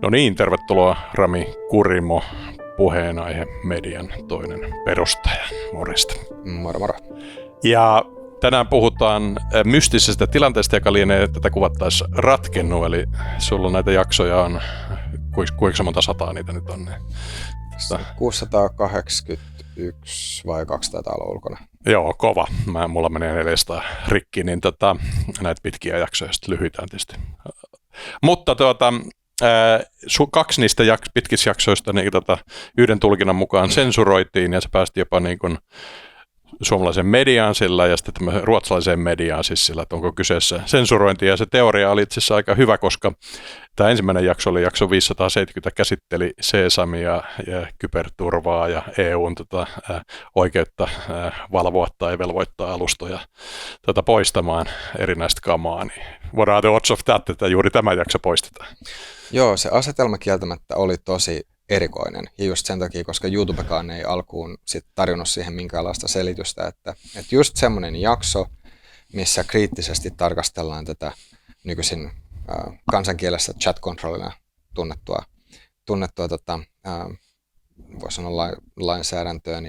No niin, tervetuloa Rami Kurimo, puheenaihe median toinen perustaja. Morjesta. Moro moro. Ja tänään puhutaan mystisestä tilanteesta, joka lienee tätä kuvattaessa ratkennut. Eli sulla näitä jaksoja on, kuinka monta sataa niitä nyt on? 681 vai 200 täällä ulkona. Joo, kova. Mulla menee 400 rikki, niin näitä pitkiä jaksoja sitten lyhytään tietysti. Mutta kaksi niistä pitkistä jaksoista niin yhden tulkinnan mukaan sensuroitiin ja se päästi jopa niin kuin suomalaisen mediaan sillä ja sitten ruotsalaiseen mediaan siis sillä, että onko kyseessä sensurointi. Ja se teoria oli itse asiassa aika hyvä, koska tämä ensimmäinen jakso oli jakso 570, käsitteli CSAMia ja kyberturvaa ja EUn oikeutta valvoa tai velvoittaa alustoja poistamaan erinäistä kamaa. Niin what are the odds of that, että juuri tämä jakso poistetaan? Joo, se asetelma kieltämättä oli tosi erikoinen. Ja just sen takia, koska YouTubekaan ei alkuun sit tarjonnut siihen minkäänlaista selitystä, että just semmoinen jakso, missä kriittisesti tarkastellaan tätä nykyisin kansankielessä chat-controlina tunnettua voisi sanoa lainsäädäntöä,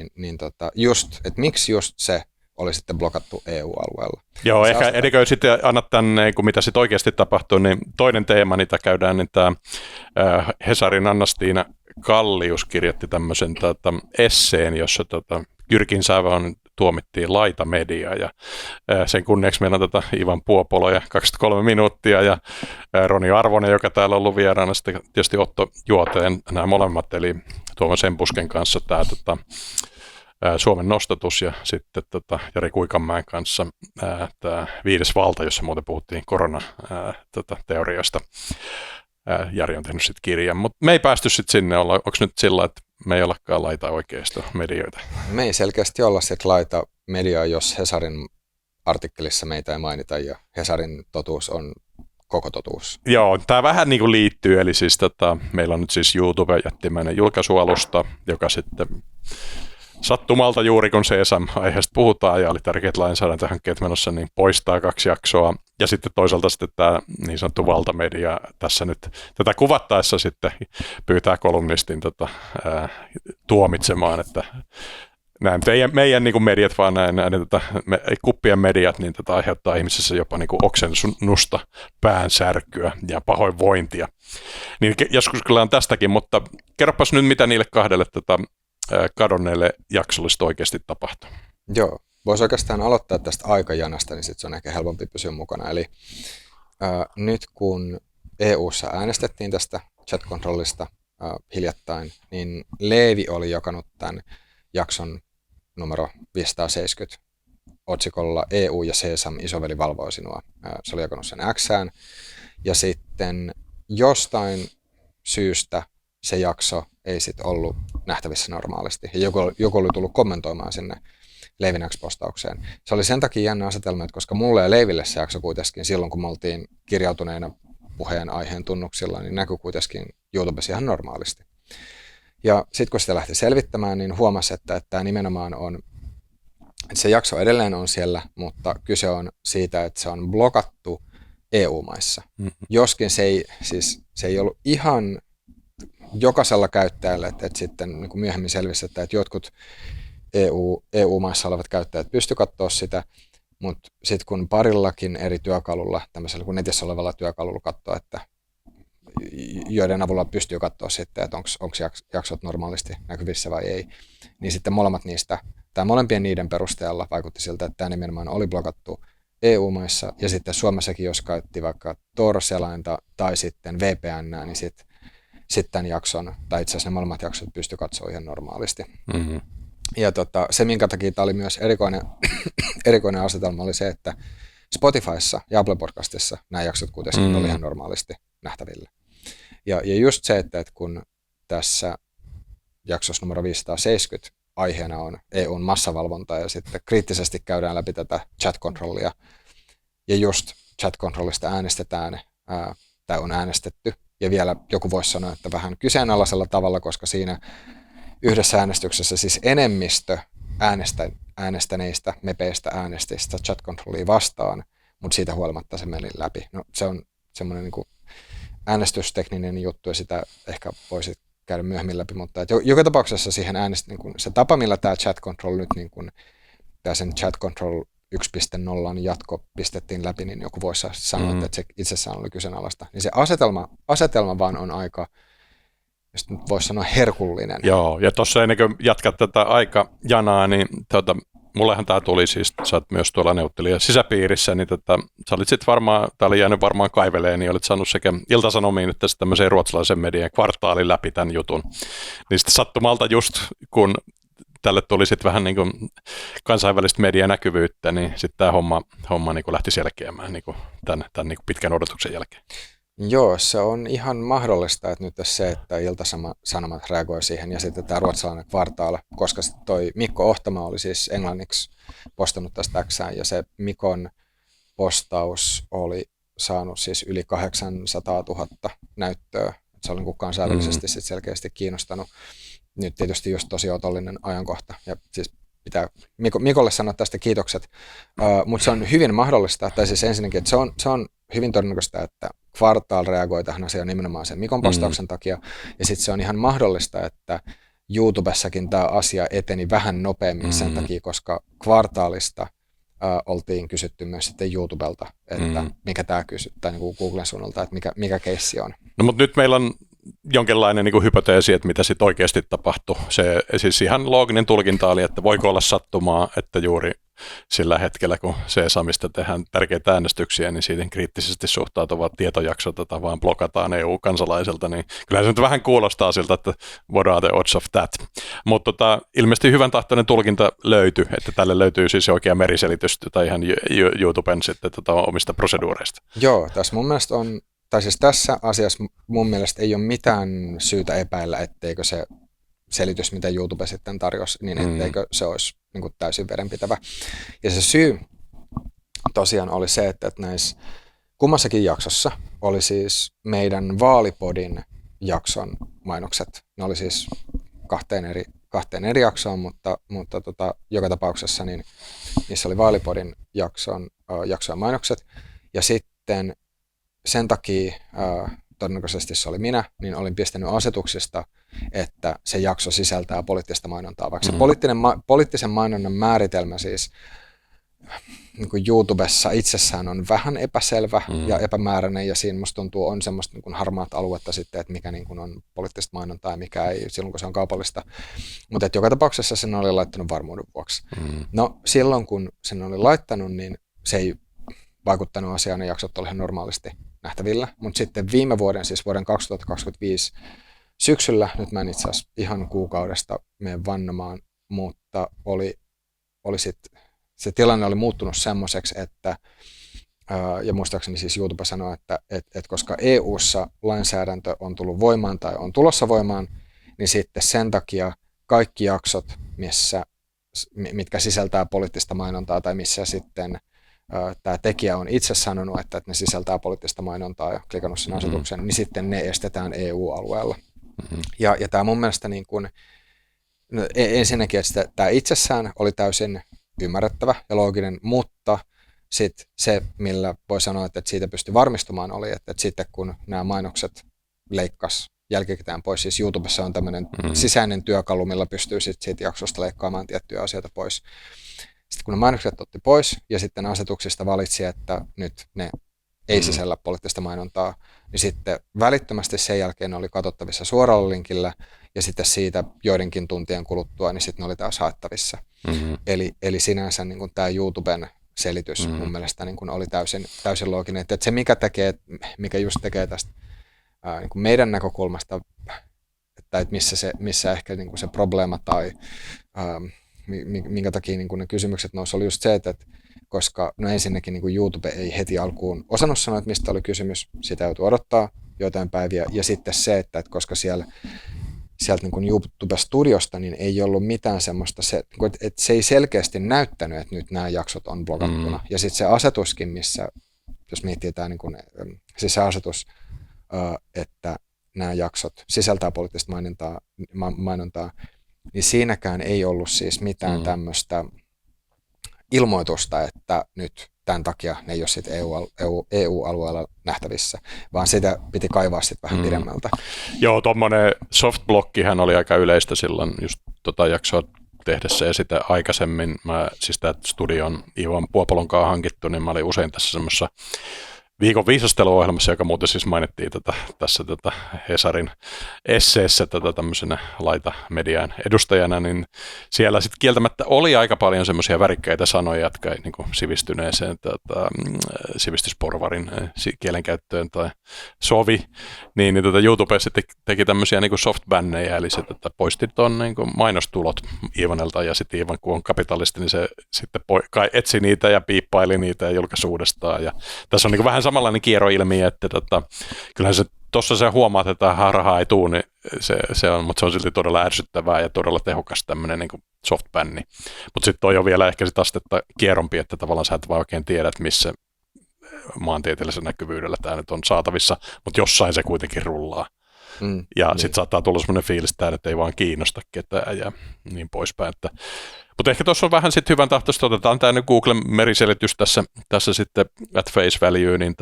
just, että miksi just se oli sitten blokattu EU-alueella. Joo, ehkä ennen sitten annat tänne, mitä sitten oikeasti tapahtuu, niin toinen teema, mitä käydään, niin tämä Hesarin Anna-Stiina Kallius kirjoitti tämmöisen esseen, jossa Jyrkin Sävän tuomittiin laitamedia ja sen kunniaksi meillä on Ivan Puopolo ja 23 minuuttia ja Roni Arvonen, joka täällä on ollut vieraana, sitten tietysti Otto Juoteen, nämä molemmat, eli Tuomas Sempusken kanssa tämä Suomen nostatus ja sitten Jari Kuikanmäen kanssa tämä Viides valta, jossa muuten puhuttiin koronateoriasta. Jari on tehnyt sitten kirjan, mutta me ei päästy sitten sinne olla. Onko nyt sillä, että me ei ollakaan laita oikeisto medioita? Me ei selkeästi olla sitten laita mediaa, jos Hesarin artikkelissa meitä ei mainita ja Hesarin totuus on koko totuus. Joo, tämä vähän niin kuin liittyy, eli siis meillä on nyt siis YouTube-jättimäinen julkaisualusta, joka sitten sattumalta juuri kun CSAM-aiheesta puhutaan ja oli tärkeät lainsäädäntöhankkeet menossa, niin poistaa 2 jaksoa. Ja sitten toisaalta sitten tämä niin sanottu valtamedia tässä nyt tätä kuvattaessa sitten pyytää kolumnistin tuomitsemaan, että näin meidän niin kuin mediat, vaan näiden kuppien mediat, niin aiheuttaa ihmisessä jopa niin kuin oksennusta, päänsärkyä ja pahoinvointia. Niin joskus kyllä on tästäkin, mutta kerropas nyt, mitä niille kahdelle kadonneille jaksolle oikeasti tapahtuu. Joo, voisi oikeastaan aloittaa tästä aikajanasta, niin sitten se on ehkä helpompi pysyä mukana. Eli nyt kun EU:ssa äänestettiin tästä chat-controllista hiljattain, niin Leevi oli jakanut tämän jakson numero 570 otsikolla EU ja CSAM isoveli valvoo sinua. Se oli jakanut sen Xään ja sitten jostain syystä se jakso ei sitten ollut nähtävissä normaalisti. Ja joku oli tullut kommentoimaan sinne Leivin X-postaukseen. Se oli sen takia jännä asetelma, että koska mulle ja Leiville se jakso kuitenkin silloin, kun me oltiin kirjautuneena puheenaiheen tunnuksilla, niin näkyi kuitenkin YouTubessa ihan normaalisti. Ja sitten kun sitä lähti selvittämään, niin huomasi, että tämä nimenomaan on, että se jakso edelleen on siellä, mutta kyse on siitä, että se on blokattu EU-maissa. Mm-hmm. Joskin se ei ollut ihan jokaisella käyttäjällä, että sitten niin kuin myöhemmin selvisi, että jotkut EU-maissa olevat käyttäjät pysty katsoa sitä, mutta sitten kun parillakin eri työkalulla, tämmöisellä kuin netissä olevalla työkalulla katsoa, että joiden avulla pystyy katsoa sitten, että onko jaksot normaalisti näkyvissä vai ei, niin sitten molemmat niistä, tai molempien niiden perusteella vaikutti siltä, että tämä nimenomaan oli blokattu EU-maissa, ja sitten Suomessakin, jos käytti vaikka Tor-selainta tai sitten VPN, niin sitten tämän jakson, tai itse asiassa ne molemmat jaksot pystyi katsoa ihan normaalisti. Mm-hmm. Ja se, minkä takia tämä oli myös erikoinen asetelma, oli se, että Spotifyssa ja Apple Podcastissa nämä jaksot kuitenkin oli ihan normaalisti nähtävillä. Ja just se, että kun tässä jaksossa numero 570 aiheena on EUn massavalvonta ja sitten kriittisesti käydään läpi tätä chat-controllia, ja just chat-controllista äänestetään, tai on äänestetty, ja vielä joku voisi sanoa, että vähän kyseenalaisella tavalla, koska siinä yhdessä äänestyksessä siis enemmistö äänestäneistä mepeistä äänesti sitä chat-controllia vastaan, mutta siitä huolimatta se meni läpi. No, se on semmoinen niin kuin äänestystekninen juttu ja sitä ehkä voisit käydä myöhemmin läpi, mutta joka tapauksessa siihen niin kuin se tapa, millä tämä chat control nyt niin kuin, tämä sen chat control 1.0 jatko pistettiin läpi, niin joku voisi sanoa, että se itsessään oli kyseenalaista. Niin se asetelma vaan on aika, jos nyt voisi sanoa, herkullinen. Joo, ja tuossa ennen kuin jatkat tätä aikajanaa, niin mullehan tämä tuli siis, sä oot myös tuolla neuvottelija sisäpiirissä, niin sä olit sitten varmaan, tää oli jäänyt varmaan kaiveleen, niin olit saanut sekä Ilta-Sanomiin että sitten tämmöiseen ruotsalaisen median kvartaalin läpi tämän jutun. Niin sitten sattumalta just, kun tälle tuli sitten vähän niin kuin kansainvälistä medianäkyvyyttä, niin sitten tämä homma niin kuin lähti selkeämään niin kuin tämän niin kuin pitkän odotuksen jälkeen. Joo, se on ihan mahdollista, että nyt se, että Ilta-Sanomat reagoi siihen ja sitten tämä ruotsalainen kvartaali, koska toi Mikko Ohtama oli siis englanniksi postannut tästä Xään ja se Mikon postaus oli saanut siis yli 800 000 näyttöä. Se oli kansainvälisesti sit selkeästi kiinnostanut. Nyt tietysti just tosi otollinen ajankohta ja siis pitää Mikolle sanoa tästä kiitokset, mutta se on hyvin mahdollista, tai siis ensinnäkin, että se on hyvin todennäköistä, että Kvartaal reagoi tähän asiaan nimenomaan sen Mikon postauksen takia, ja sitten se on ihan mahdollista, että YouTubessakin tämä asia eteni vähän nopeammin sen takia, koska Kvartaalista oltiin kysytty myös sitten YouTubelta, että mikä tämä tai niin kuin Googlen suunnalta, että mikä keissi on. No mutta nyt meillä on jonkinlainen niin kuin hypoteesi, että mitä sitten oikeasti tapahtui. Se siis ihan looginen tulkinta oli, että voiko olla sattumaa, että juuri sillä hetkellä, kun CSAMista tehdään tärkeitä äänestyksiä, niin siihen kriittisesti suhtautuvat tietojaksot, jota vaan blokataan EU-kansalaiselta, niin kyllä se nyt vähän kuulostaa siltä, että what are the odds of that. Mutta ilmeisesti hyvän tahtoinen tulkinta löytyi, että tälle löytyy siis oikea meriselitys tai ihan YouTuben sitten omista proseduureista. Joo, tässä mun mielestä on, tai siis tässä asiassa mun mielestä ei ole mitään syytä epäillä, etteikö se selitys, mitä YouTube sitten tarjosi, niin etteikö se olisi niin kuin täysin vedenpitävä. Ja se syy tosiaan oli se, että näissä kummassakin jaksossa oli siis meidän Vaalipodin jakson mainokset. Ne oli siis kahteen eri jaksoon, mutta joka tapauksessa niin niissä oli Vaalipodin jakson mainokset. Ja sitten sen takia, todennäköisesti se oli minä, niin olin pistänyt asetuksista, että se jakso sisältää poliittista mainontaa. Vaikka se poliittisen mainonnan määritelmä siis niin kuin YouTubessa itsessään on vähän epäselvä ja epämääräinen, ja siinä musta tuntuu on semmoista niin kuin harmaat aluetta sitten, että mikä niin kuin on poliittista mainontaa ja mikä ei silloin, kun se on kaupallista. Mutta joka tapauksessa sen oli laittanut varmuuden vuoksi. No silloin, kun sen oli laittanut, niin se ei vaikuttanut asiaan, ne jaksot oli ihan normaalisti nähtävillä, mutta sitten viime vuoden, siis vuoden 2025 syksyllä, nyt mä en itse asiassa ihan kuukaudesta mene vannomaan, mutta oli sitten, se tilanne oli muuttunut semmoiseksi, että, ja muistaakseni siis YouTube sanoi, että koska EU:ssa lainsäädäntö on tullut voimaan tai on tulossa voimaan, niin sitten sen takia kaikki jaksot, mitkä sisältää poliittista mainontaa tai missä sitten tämä tekijä on itse sanonut, että ne sisältää poliittista mainontaa ja klikannut sen asetuksen, niin sitten ne estetään EU-alueella. Ja tämä mun mielestä niin kuin, ensinnäkin, että tämä itsessään oli täysin ymmärrettävä ja looginen, mutta sitten se, millä voi sanoa, että siitä pystyi varmistumaan, oli, että sitten kun nämä mainokset leikkas jälkikäteen pois, siis YouTubessa on tämmöinen sisäinen työkalu, millä pystyy siitä jaksosta leikkaamaan tiettyjä asioita pois. Sitten kun ne mainokset otti pois ja sitten asetuksista valitsi, että nyt ne ei sisällä poliittista mainontaa, niin sitten välittömästi sen jälkeen ne oli katsottavissa suoralla linkillä ja sitten siitä joidenkin tuntien kuluttua, niin sitten ne oli taas haettavissa. Eli sinänsä niin kuin tämä YouTuben selitys mun mielestä niin kuin oli täysin looginen. Että se mikä just tekee tästä niin kuin meidän näkökulmasta, että missä ehkä niin kuin se probleema tai minkä takia niin kuin ne kysymykset nousi, oli just se, että koska no ensinnäkin niin kuin YouTube ei heti alkuun osannut sanoa, että mistä oli kysymys, sitä joutui odottaa joitain päiviä, ja sitten se, että koska sieltä niin kuin YouTube-studiosta niin ei ollut mitään semmoista, että se ei selkeästi näyttänyt, että nyt nämä jaksot on blokattuna, ja sitten se asetuskin, missä, jos miettii tämä niin kuin, siis se asetus, että nämä jaksot sisältää poliittista mainontaa, niin siinäkään ei ollut siis mitään tämmöistä, ilmoitusta, että nyt tämän takia ne ei ole sit EU-alueella nähtävissä, vaan sitä piti kaivaa sitten vähän pidemmältä. Joo, tuommoinen softblockihan oli aika yleistä silloin just jaksoa tehdessä ja sitä aikaisemmin. Siis tämä studion Ivan Puopolon kanssa hankittu, niin mä olin usein tässä semmoisessa viikon viisasteluohjelmassa, joka muuten siis mainittiin tässä Hesarin esseessä tämmöisenä laitamedian edustajana, niin siellä sitten kieltämättä oli aika paljon semmoisia värikkäitä sanoja, jotka ei niin kuin sivistyneeseen sivistysporvarin kielenkäyttöön tai sovi, niin YouTube sitten teki tämmöisiä niin kuin softbännejä, eli se poisti tuon niin kuin mainostulot Ivanelta, ja sitten Ivan, kun on kapitalisti, niin se sitten etsi niitä ja piippaili niitä ja julkaisi uudestaan, ja tässä on niin kuin vähän samanlainen kierroilmiö, että kyllähän se tuossa se huomaat, että rahaa ei tule, niin se on, mutta se on silti todella ärsyttävää ja todella tehokas tämmöinen niin softbänni. Mutta sitten toi on vielä ehkä sit astetta kierrompi, että tavallaan sä et vaan oikein tiedä, että missä maantieteellisellä näkyvyydellä tämä nyt on saatavissa, mutta jossain se kuitenkin rullaa. Ja sitten saattaa tulla semmoinen fiilis, että tämä nyt ei vaan kiinnosta ketään ja niin poispäin. Mutta ehkä tuossa on vähän sitten hyvän tahtoista, otetaan tämä nyt Googlen meriselitys tässä sitten at face value, niin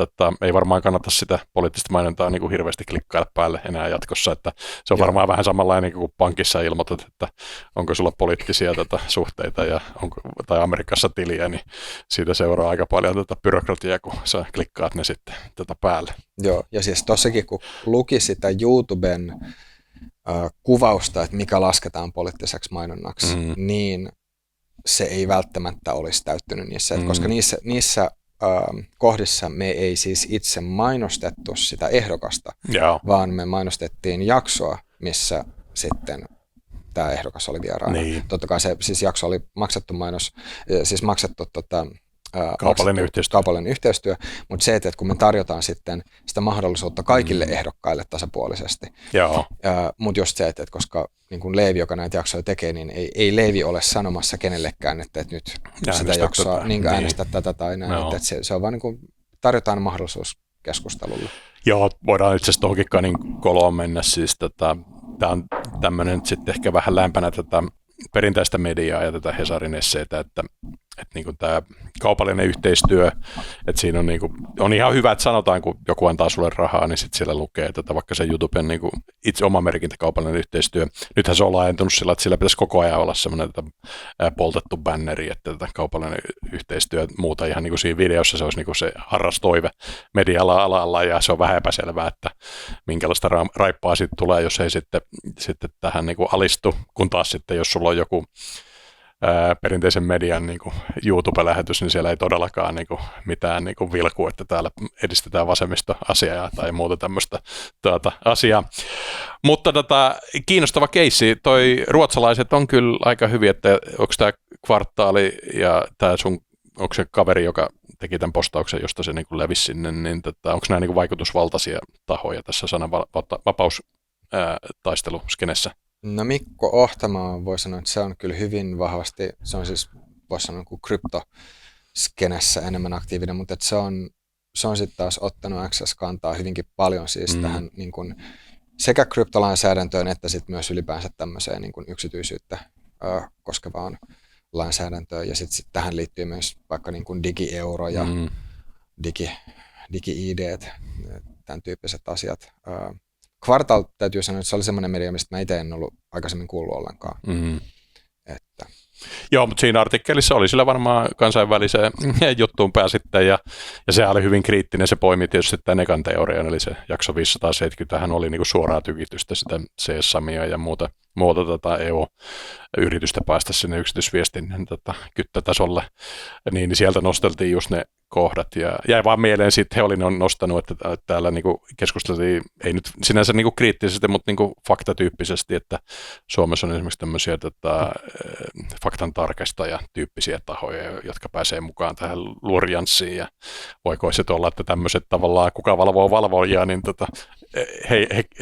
ei varmaan kannata sitä poliittista mainontaa niin kuin hirveästi klikkailla päälle enää jatkossa, että se on varmaan vähän samanlainen kuin pankissa ilmoitat, että onko sulla poliittisia suhteita tai Amerikassa tiliä, niin siitä seuraa aika paljon byrokratiaa, kun sä klikkaat ne sitten päälle. Joo, ja siis tossakin kun luki sitä YouTuben kuvausta, että mikä lasketaan poliittiseksi mainonnaksi, niin se ei välttämättä olisi täyttynyt niissä, koska niissä kohdissa me ei siis itse mainostettu sitä ehdokasta, vaan me mainostettiin jaksoa, missä sitten tämä ehdokas oli vieraana. Niin. Totta kai se siis jakso oli maksettu mainos, siis maksettu kaupallinen yhteistyö, mutta se, että kun me tarjotaan sitten sitä mahdollisuutta kaikille ehdokkaille tasapuolisesti, mutta just se, että koska niin kuin Leevi, joka näitä jaksoja tekee, niin ei Leevi ole sanomassa kenellekään, että nyt sitä jaksoa äänestä tätä tai näin, että se on vaan niin kuin tarjotaan mahdollisuus keskustelulle. Joo, voidaan itse asiassa tuohonkin Kanin koloon mennä, siis tämä on tämmöinen sitten ehkä vähän lämpänä tätä perinteistä mediaa ja tätä Hesarin esseitä, että niin kuin tämä kaupallinen yhteistyö, että siinä on, niin kuin, on ihan hyvä, että sanotaan, kun joku antaa sulle rahaa, niin sitten siellä lukee, että vaikka se YouTuben niin kuin itse oma merkintä kaupallinen yhteistyö. Nythän se on laajentunut sillä, että sillä pitäisi koko ajan olla semmoinen poltettu banneri, että tätä kaupallinen yhteistyö muuta ihan niin kuin siinä videossa se olisi niin kuin se harrastoive media-alalla ja se on vähän epäselvää, että minkälaista raippaa siitä tulee, jos ei sitten tähän niin kuin alistu, kun taas sitten jos sulla on joku perinteisen median niin kuin YouTube-lähetys, niin siellä ei todellakaan niin kuin mitään niin kuin vilkua, että täällä edistetään vasemmistoasiaa tai muuta tämmöistä asiaa. Mutta kiinnostava keissi. Toi ruotsalaiset on kyllä aika hyviä, että onko tämä Kvartaali ja tämä onko se kaveri, joka teki tämän postauksen, josta se niin kuin levisi sinne, niin onko nämä niin kuin vaikutusvaltaisia tahoja tässä sananvapaustaisteluskenessä? No Mikko Ohtamaa voi sanoa, että se on kyllä hyvin vahvasti, se on siis voisi sanoa kuin kryptoskenessä enemmän aktiivinen, mutta että se on sitten taas ottanut kantaa hyvinkin paljon siis tähän niin kuin sekä kryptolainsäädäntöön että sitten myös ylipäänsä tämmöiseen niin kuin yksityisyyttä koskevaan lainsäädäntöön ja sitten tähän liittyy myös vaikka niin kuin digi-euro ja digi-ID, tämän tyyppiset asiat. Kvartal täytyy sanoa, että se oli semmoinen media, mistä mä itse en ollut aikaisemmin kuullut ollenkaan. Että. Joo, mutta siinä artikkelissa oli sillä varmaan kansainväliseen juttuun pääsitte ja se oli hyvin kriittinen. Se poimi tietysti tämän ekan teorian, eli se jakso 570, hän oli niinku suoraa tykitystä sitä CSAMia ja muuta EU-yritystä päästä sinne yksityisviestinnän kyttätasolle, niin sieltä nosteltiin just ne kohdat ja jäi vaan mieleen sitten, he oli nostanut, että täällä niinku keskusteltiin, ei nyt sinänsä niinku kriittisesti, mutta niinku faktatyyppisesti, että Suomessa on esimerkiksi tämmöisiä faktan tarkastajatyyppisiä tahoja, jotka pääsee mukaan tähän luorianssiin ja voiko se olla, että tämmöiset tavallaan kuka valvoo valvojia, niin että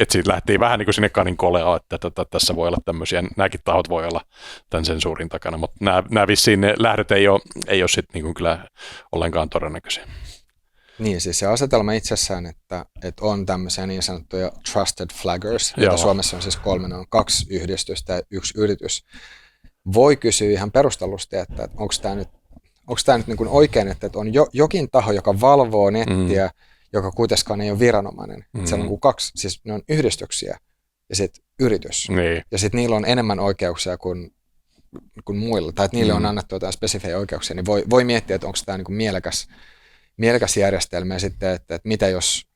siitä lähtiin vähän niin kuin sinne Kanin koleaan, että tässä voi olla tämmöisiä, nämäkin tahot voi olla tämän sensuurin takana, mutta nämä vissiin ne lähdöt ei ole sitten niin kuin kyllä ollenkaan todennäköisiä. Niin, siis se asetelma itsessään, että on tämmöisiä niin sanottuja trusted flaggers, joita Suomessa on siis 3, ne on 2 yhdistystä ja 1 yritys. Voi kysyä ihan perustellusti, että onko tämä nyt onko tämä nyt niin kuin oikein, että on jokin taho, joka valvoo nettiä, joka kuitenkaan ei ole viranomainen. Siellä on niin kuin kaksi, siis ne on yhdistyksiä ja sitten yritys. Niin. Ja sitten niillä on enemmän oikeuksia kuin muilla, tai että niille on annettu jotain spesifejä oikeuksia, niin voi miettiä, että onko tämä niin kuin mielekäs järjestelmä, ja sitten, että mitä jos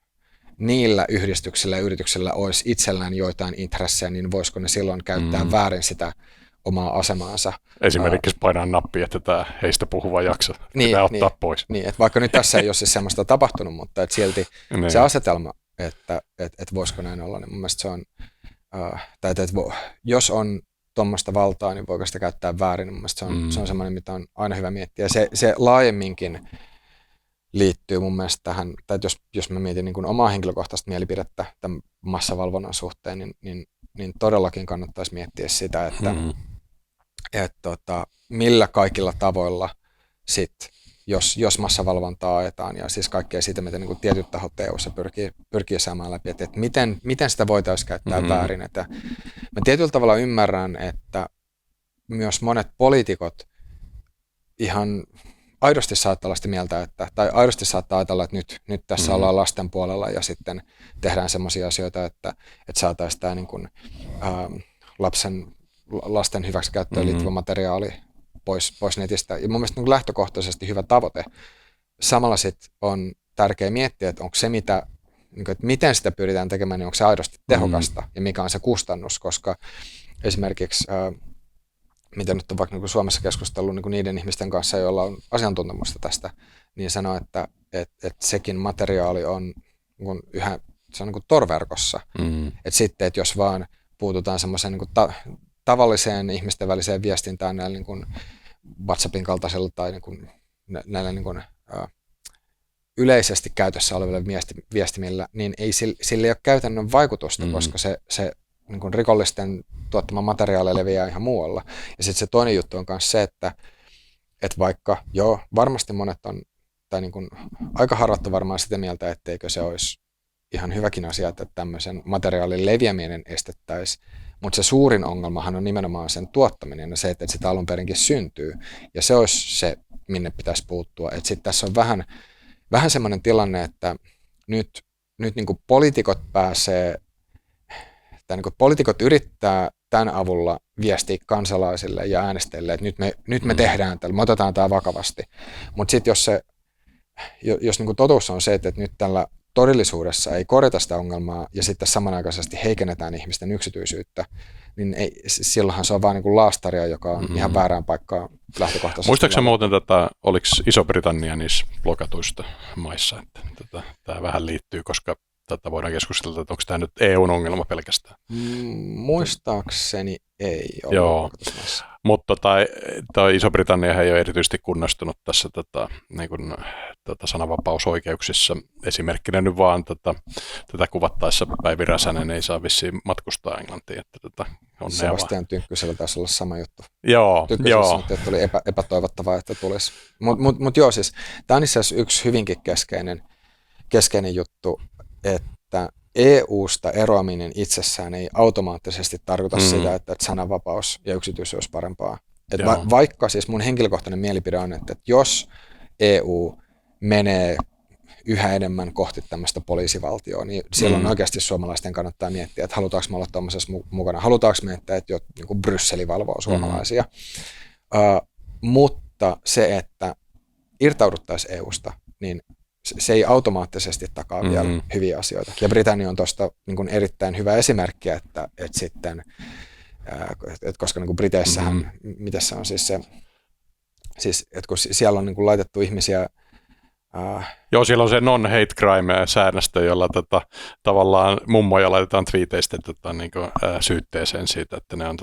niillä yhdistyksillä ja yrityksillä olisi itsellään joitain intressejä, niin voisiko ne silloin käyttää väärin sitä omaa asemaansa. Esimerkiksi painaa nappia, että tämä heistä puhuva jakso pitää ottaa pois. Niin, että vaikka nyt tässä ei ole siis semmoista tapahtunut, mutta että silti se asetelma, että voisiko näin olla, niin mun mielestä se on, tai että jos on tuommoista valtaa, niin voiko sitä käyttää väärin, niin mun mielestä se on semmoinen, mitä on aina hyvä miettiä. Se laajemminkin liittyy mun mielestä tähän, tai jos mä mietin niin kuin omaa henkilökohtaista mielipidettä tämän massavalvonnan suhteen, niin todellakin kannattaisi miettiä sitä, että millä kaikilla tavoilla sit, jos massavalvontaa ajetaan, ja siis kaikkea siitä, mitä niin kuin tietyt tahot EU:ssa pyrkii saamaan läpi, että miten sitä voitaisiin käyttää väärin. Että mä tietyllä tavalla ymmärrän, että myös monet poliitikot ihan aidosti saattaa olla sitä mieltä, tai aidosti saattaa ajatella, että nyt tässä ollaan lasten puolella ja sitten tehdään semmoisia asioita, että saataisiin tämä niin kuin, lasten hyväksikäyttöön liittyvä materiaali pois netistä. Ja mun mielestä niin lähtökohtaisesti hyvä tavoite. Samalla sitten on tärkeää miettiä, että onko se niin kuin, että miten sitä pyritään tekemään, niin onko se aidosti tehokasta ja mikä on se kustannus, koska esimerkiksi mitä nyt on vaikka niin kuin Suomessa keskustellut niin kuin niiden ihmisten kanssa, joilla on asiantuntemusta tästä, niin sanoo, että sekin materiaali on niin kuin se on niin kuin Tor-verkossa. Että sitten, että jos vaan puututaan semmoiseen niin kuin tavalliseen ihmisten väliseen viestintään näillä niin kuin WhatsAppin kaltaisella tai niin kuin näillä niin kuin, yleisesti käytössä olevilla viestimillä, niin ei sillä ei ole käytännön vaikutusta, koska se niin kuin rikollisten tuottama materiaali leviää ihan muualla. Ja sitten se toinen juttu on myös se, että vaikka varmasti monet on, tai niin kuin aika harvat on varmaan sitä mieltä, etteikö se olisi ihan hyväkin asia, että tämmöisen materiaalin leviäminen estettäisiin, mutta se suurin ongelmahan on nimenomaan sen tuottaminen ja se, että sitä alun perinkin syntyy. Ja se olisi se, minne pitäisi puuttua. Että sitten tässä on vähän semmoinen tilanne, että nyt niin kuin poliitikot pääsee, tai niin kuin poliitikot yrittää tämän avulla viestiä kansalaisille ja äänestäjille, että nyt me tehdään tällä, me otetaan tämä vakavasti. Mutta sitten jos niin kuin totuus on se, että nyt tällä todellisuudessa ei korjata sitä ongelmaa ja sitten samanaikaisesti heikennetään ihmisten yksityisyyttä, niin silloinhan se on vain niin kuin laastaria, joka on ihan väärään paikkaan lähtökohtaisesti. Muistaakseni muuten, oliko Iso-Britannia niissä blokatuista maissa, että tämä vähän liittyy, koska tätä voidaan keskustella, että onko tämä nyt EUn ongelma pelkästään? Muistaakseni ei ole. Joo, mutta tai Iso-Britannia ei ole erityisesti kunnostunut tässä niin kuin, sananvapausoikeuksissa. Esimerkkinä nyt vaan tätä kuvattaessa Päivi Räsänen ei saa vissiin matkustaa Englantiin. Että Sebastian Tynkkysellä taisi olla sama juttu. Joo. Sanottiin, että oli epätoivottavaa, että tulisi. Mutta joo, siis tämä on itse asiassa yksi hyvinkin keskeinen juttu, että EUsta eroaminen itsessään ei automaattisesti tarkoita sitä, että sananvapaus ja yksityisyys olisi parempaa. Vaikka siis mun henkilökohtainen mielipide on, että jos EU menee yhä enemmän kohti tämmöistä poliisivaltioa, niin silloin oikeasti suomalaisten kannattaa miettiä, että halutaanko me olla tuollaisessa mukana, halutaanko me, että niin Brysseli valvoo suomalaisia. Mutta se, että irtauduttaisiin EUsta, niin se ei automaattisesti takaa vielä hyviä asioita. Ja Britannia on tuosta niin kuin erittäin hyvä esimerkki, että sitten, koska niin kuin Briteissähän, mitä se on siis se, että kun siellä on niin kuin laitettu ihmisiä. Joo, siellä on se non-hate crime-säännöstö, jolla tavallaan mummoja laitetaan twiiteistä niin kuin, syytteeseen siitä, että ne on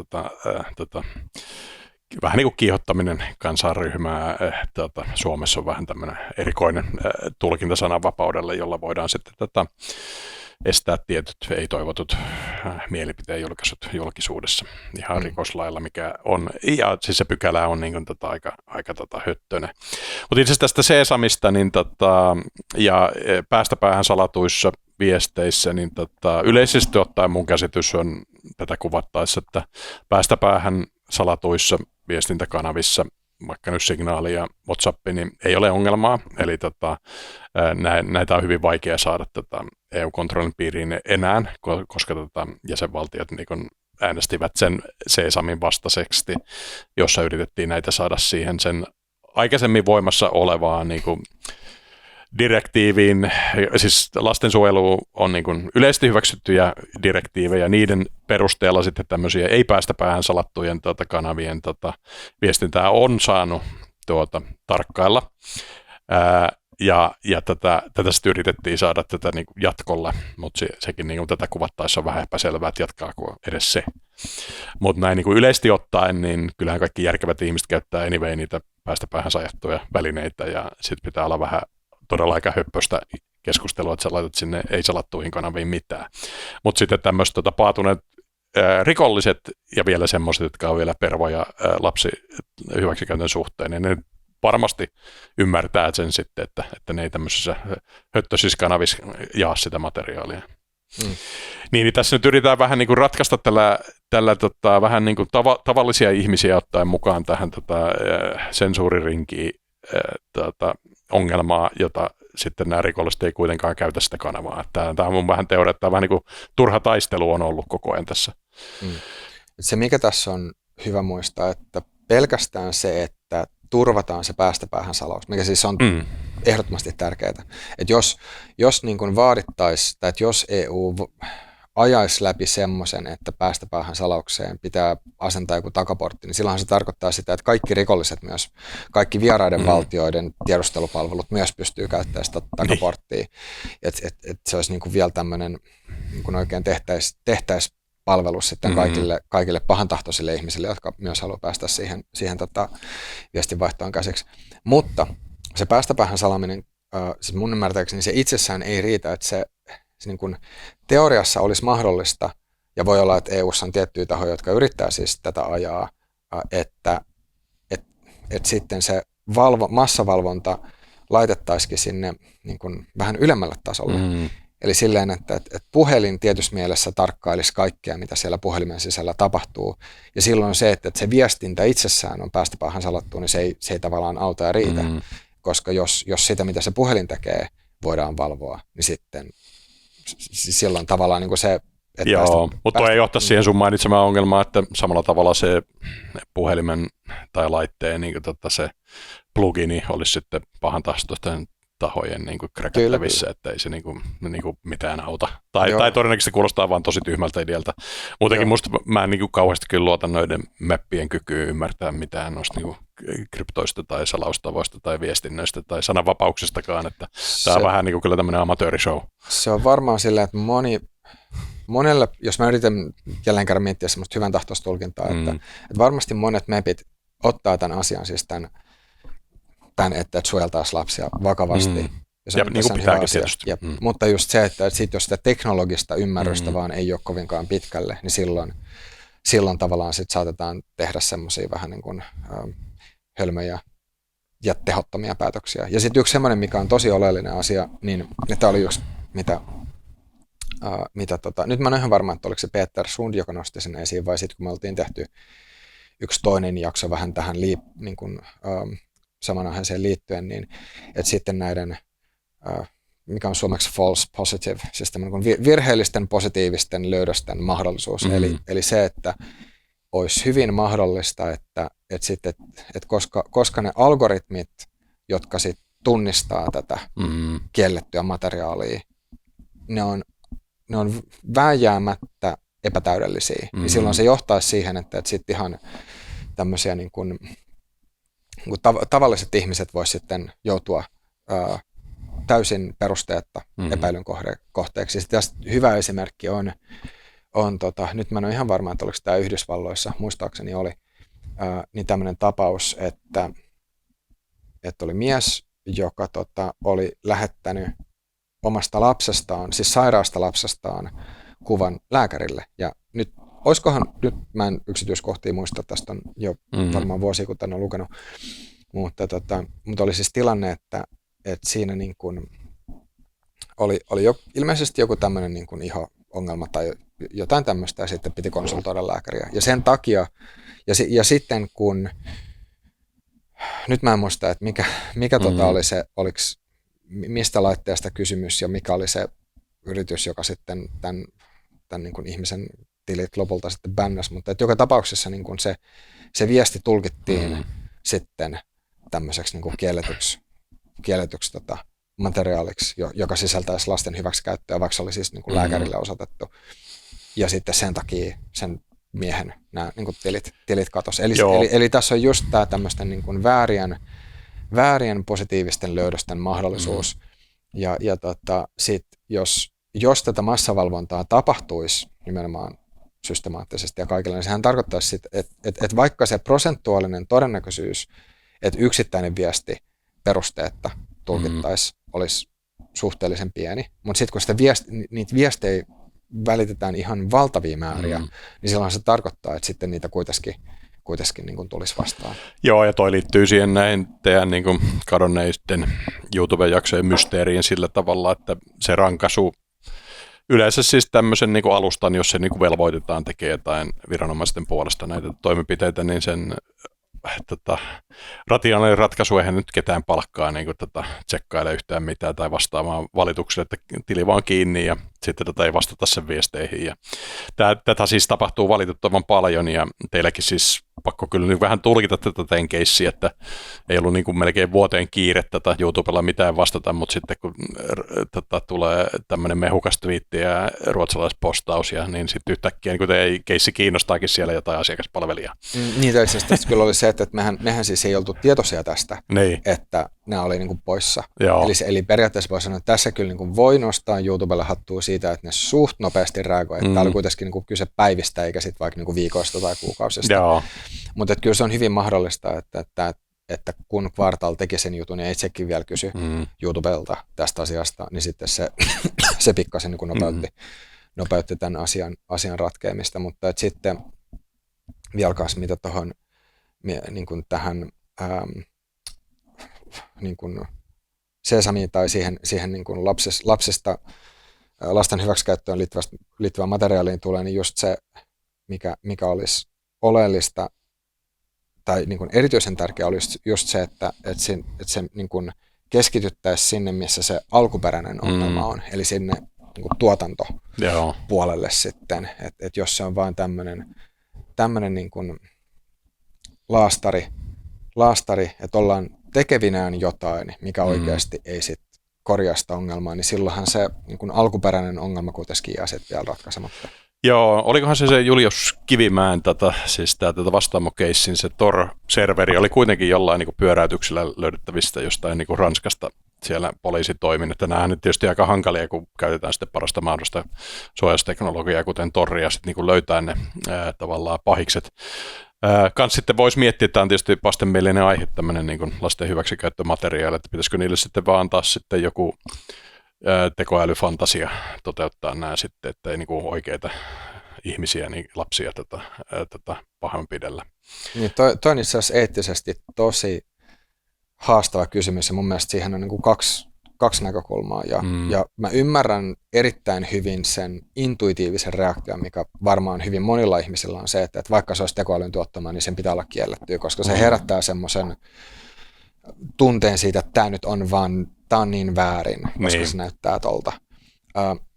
vähän niin kuin kiihottaminen kansanryhmää. Suomessa on vähän tämmöinen erikoinen tulkinta sananvapaudelle, jolla voidaan sitten estää tietyt ei-toivotut mielipiteen julkaisut julkisuudessa ihan rikoslailla, mikä on, ja siis se pykälä on niin kuin aika höttönen. Mutta itse asiassa tästä Sesamista niin ja päästä päähän salatuissa viesteissä, niin yleisesti ottaen mun käsitys on tätä kuvattaessa, että päästä päähän salatuissa viestintäkanavissa vaikka nyt Signaali ja WhatsApp, niin ei ole ongelmaa. Eli näitä on hyvin vaikea saada EU-kontrollin piiriin enää, koska jäsenvaltiot niin kun äänestivät sen CSAMin vastaiseksi, jossa yritettiin näitä saada siihen sen aikaisemmin voimassa olevaan niin kuin direktiiviin, siis lastensuojelu on niin kuin yleisesti hyväksyttyjä direktiivejä, niiden perusteella sitten tämmöisiä ei päästä päähän salattujen kanavien viestintää on saanut tarkkailla. Ja tätä sitten yritettiin saada tätä niin kuin jatkolla, mutta sekin niin kuin tätä kuvattaessa on vähän epäselvää, että jatkaako edes se. Mutta näin niin kuin yleisesti ottaen, niin kyllähän kaikki järkevät ihmiset käyttää anyway niitä päästä päähän sajattuja välineitä, ja sitten pitää olla vähän todella aika höppöstä keskustelua, että sä laitat sinne ei-salattuihin kanaviin mitään. Mutta sitten tämmöiset paatuneet rikolliset ja vielä semmoiset, jotka on vielä pervoja lapsi hyväksikäytön suhteen, niin ne varmasti ymmärtää sen sitten, että ne ei tämmöisissä höttöisissä kanavissa jaa sitä materiaalia. Niin tässä nyt yritetään vähän niin kuin ratkaista tällä vähän niin kuin tavallisia ihmisiä ottaen mukaan tähän sensuuririnkiin ongelmaa, jota sitten nämä rikolliset ei kuitenkaan käytä sitä kanavaa. Tämä on mun vähän teoria, että vähän niin kuin turha taistelu on ollut koko ajan tässä. Se, mikä tässä on hyvä muistaa, että pelkästään se, että turvataan se päästä päähän salaus, mikä siis on ehdottomasti tärkeää. Että jos niin kuin vaadittaisiin, tai että jos EU ajaisi läpi semmoisen, että päästä päähän salaukseen pitää asentaa joku takaportti, niin silloinhan se tarkoittaa sitä, että kaikki rikolliset myös, kaikki vieraiden valtioiden tiedustelupalvelut myös pystyy käyttämään sitä takaporttia. Että se olisi niin kuin vielä tämmöinen, niin kuin oikein tehtäisi palvelus sitten kaikille pahantahtoisille ihmisille, jotka myös haluaa päästä siihen viestinvaihtoon käsiksi. Mutta se päästäpäähän salaminen, siis mun ymmärtääkseni se itsessään ei riitä, että se niin kuin teoriassa olisi mahdollista, ja voi olla, että EU:ssa on tiettyjä tahoja, jotka yrittää siis tätä ajaa, että sitten se massavalvonta laitettaisikin sinne niin kuin vähän ylemmälle tasolle. Eli silleen, että puhelin tietyssä mielessä tarkkailisi kaikkea, mitä siellä puhelimen sisällä tapahtuu. Ja silloin se, että se viestintä itsessään on päästä päähän salattua, niin se ei tavallaan auta ja riitä. Koska jos sitä, mitä se puhelin tekee, voidaan valvoa, niin sitten silloin tavallaan niin kuin se... Joo, mutta toi ei johtaa siihen sun mainitsemaan ongelmaan, että samalla tavalla se puhelimen tai laitteen niin se plugini olisi sitten pahantahtoisten tahojen niin kräkättävissä, että ei se niin kuin mitään auta. Tai todennäköisesti kuulostaa vaan tosi tyhmältä idealta. Muutenkin musta mä en niin kuin kauheasti kyllä luota noiden mappien kykyyn ymmärtää mitään noista niin kryptoista tai salaustavoista tai viestinnöistä tai sananvapauksistakaan, että tämä on vähän niin kuin kyllä tämmöinen amatöörishow. Se on varmaan silleen, että monelle, jos mä yritän jälleen kerran miettiä semmoista hyvän tahtoista tulkintaa, että varmasti monet mepit ottaa tämän asian, siis tämän että suojeltaisiin lapsia vakavasti. Ja niin kuin pitääkin tietysti. Mutta just se, että jos sitä teknologista ymmärrystä vaan ei ole kovinkaan pitkälle, niin silloin tavallaan sit saatetaan tehdä semmoisia vähän niin kuin hölmöjä ja tehottomia päätöksiä. Ja sitten yksi semmoinen, mikä on tosi oleellinen asia, niin tämä oli yksi, nyt mä en ole ihan varma, että oliko se Peter Sund, joka nosti sen esiin, vai sitten kun me oltiin tehty yksi toinen jakso vähän tähän niin kuin, saman aiheeseen liittyen, niin että sitten näiden, mikä on suomeksi false positive, siis virheellisten positiivisten löydösten mahdollisuus. Eli se, että olisi hyvin mahdollista, että koska ne algoritmit, jotka sit tunnistaa tätä kiellettyä materiaalia, ne on vääjäämättä epätäydellisiä. Niin silloin se johtaisi siihen, että sitten ihan tämmöisiä niin kuin tavalliset ihmiset voisivat sitten joutua täysin perusteetta epäilyn kohteeksi. Sitten tästä hyvä esimerkki on nyt mä en ole ihan varma, että oliko tämä Yhdysvalloissa, muistaakseni oli, niin tämmöinen tapaus, että oli mies, joka oli lähettänyt omasta lapsestaan, siis sairaasta lapsestaan, kuvan lääkärille. Ja nyt mä en yksityiskohtia muista, tästä on jo varmaan vuosia, kun tämän on lukenut, mutta oli siis tilanne, että siinä niin kuin oli ilmeisesti joku tämmöinen niin kuin iho-ongelma tai jotain tämmöistä, ja sitten piti konsultoida lääkäriä. Ja sen takia, ja sitten kun nyt mä en muista, että mikä oli se, mistä laitteesta kysymys ja mikä oli se yritys, joka sitten tämän niin kuin ihmisen tilit lopulta sitten bännäsi, mutta että joka tapauksessa niin kuin se viesti tulkittiin sitten tämmöiseksi niin kuin kielletyksi materiaaliksi, joka sisältäisi lasten hyväksikäyttöä, vaikka se oli siis niin kuin lääkärille osoitettu. Ja sitten sen takia sen miehen nämä niin kuin tilit katosi. Eli tässä on just tämä tämmöisten niin kuin väärien positiivisten löydösten mahdollisuus. Ja sit jos tätä massavalvontaa tapahtuisi nimenomaan systemaattisesti ja kaikilla, niin sehän tarkoittaisi sit, että vaikka se prosentuaalinen todennäköisyys, että yksittäinen viesti perusteetta tulkittaisiin, olisi suhteellisen pieni, mutta sitten kun niitä viestejä välitetään ihan valtavia määriä, niin silloin se tarkoittaa, että sitten niitä kuitenkin niin kuin tulisi vastaan. Joo, ja toi liittyy siihen näin teidän niin kuin kadonneisten YouTube-jaksojen mysteeriin sillä tavalla, että se rankaisu yleensä siis tämmöisen niin kuin alustan, jos se niin kuin velvoitetaan tekemään jotain viranomaisten puolesta näitä toimenpiteitä, niin sen rationaalinen ratkaisu eihän nyt ketään palkkaa niin kuin tsekkaile yhtään mitään tai vastaamaan valitukselle, että tili vaan kiinni ja sitten ei vastata sen viesteihin. Ja tätä siis tapahtuu valitettavan paljon ja teilläkin siis pakko kyllä nyt vähän tulkita tätä teidän keissiä, että ei ollut niin kuin melkein vuoteen kiirettä tai YouTubella mitään vastata, mutta sitten kun tulee tämmöinen mehukas twiitti ja ruotsalaispostaus, ja niin sitten yhtäkkiä niin teidän keissi kiinnostaakin siellä jotain asiakaspalvelijaa. Niin itse asiassa kyllä oli se, että mehän siis ei oltu tietoisia tästä, niin, että nämä oli niin kuin poissa. Joo. Eli periaatteessa voi sanoa, että tässä kyllä niin kuin voi nostaa YouTubella hattua siitä, että ne suht nopeasti reagoi. Tämä oli kuitenkin niin kuin kyse päivistä eikä sitten vaikka niin kuin viikoista tai kuukausista. Mutta kyllä se on hyvin mahdollista, että kun Kvartal teki sen jutun ja itsekin vielä kysyi YouTubelta tästä asiasta, niin sitten se pikkasen niin kuin nopeutti tämän asian ratkeamista. Mutta sitten vielä mitä tuohon niin kuin tähän niin kuin Sesamiin tai siihen niin kuin lasten hyväksikäyttöön liittyvään materiaaliin tulee, niin just se, mikä olisi oleellista tai niin kuin erityisen tärkeää olisi just se, että se niin kuin keskityttäisiin sinne, missä se alkuperäinen ongelma on, eli sinne niin kuin tuotantopuolelle sitten, että jos se on vain tämmöinen niin kuin laastari, että ollaan tekevinään jotain, mikä oikeasti ei sit korjaa sitä ongelmaa, niin silloinhan se niin kuin alkuperäinen ongelma kuitenkin jää sitten vielä ratkaisematta. Joo, olikohan se Julius Kivimäen siis tätä vastaamokeissin, se Tor-serveri oli kuitenkin jollain niin kuin pyöräytyksellä löydettävistä jostain niin kuin Ranskasta siellä poliisitoimin, että nämä on tietysti aika hankalia, kun käytetään sitten parasta mahdollista suojausteknologiaa, kuten Toria, sitten niin kuin löytää ne tavallaan pahikset. Kans sitten voisi miettiä, että tämä on tietysti vastenmielinen aihe, tämmöinen niin kuin lasten hyväksikäyttömateriaali, että pitäisikö niille sitten vaan antaa sitten joku tekoälyfantasia toteuttaa nämä sitten, ettei niin kuin oikeita ihmisiä, niin lapsia pahoinpidellä. Niin toi on itse asiassa eettisesti tosi haastava kysymys ja mun mielestä siihen on niin kuin kaksi näkökulmaa ja mä ymmärrän erittäin hyvin sen intuitiivisen reaktion, mikä varmaan hyvin monilla ihmisillä on se, että vaikka se olisi tekoälyn tuottama, niin sen pitää olla kiellettyä, koska se herättää semmoisen tunteen siitä, että tämä nyt on vaan, tämä on niin väärin, koska se näyttää tolta.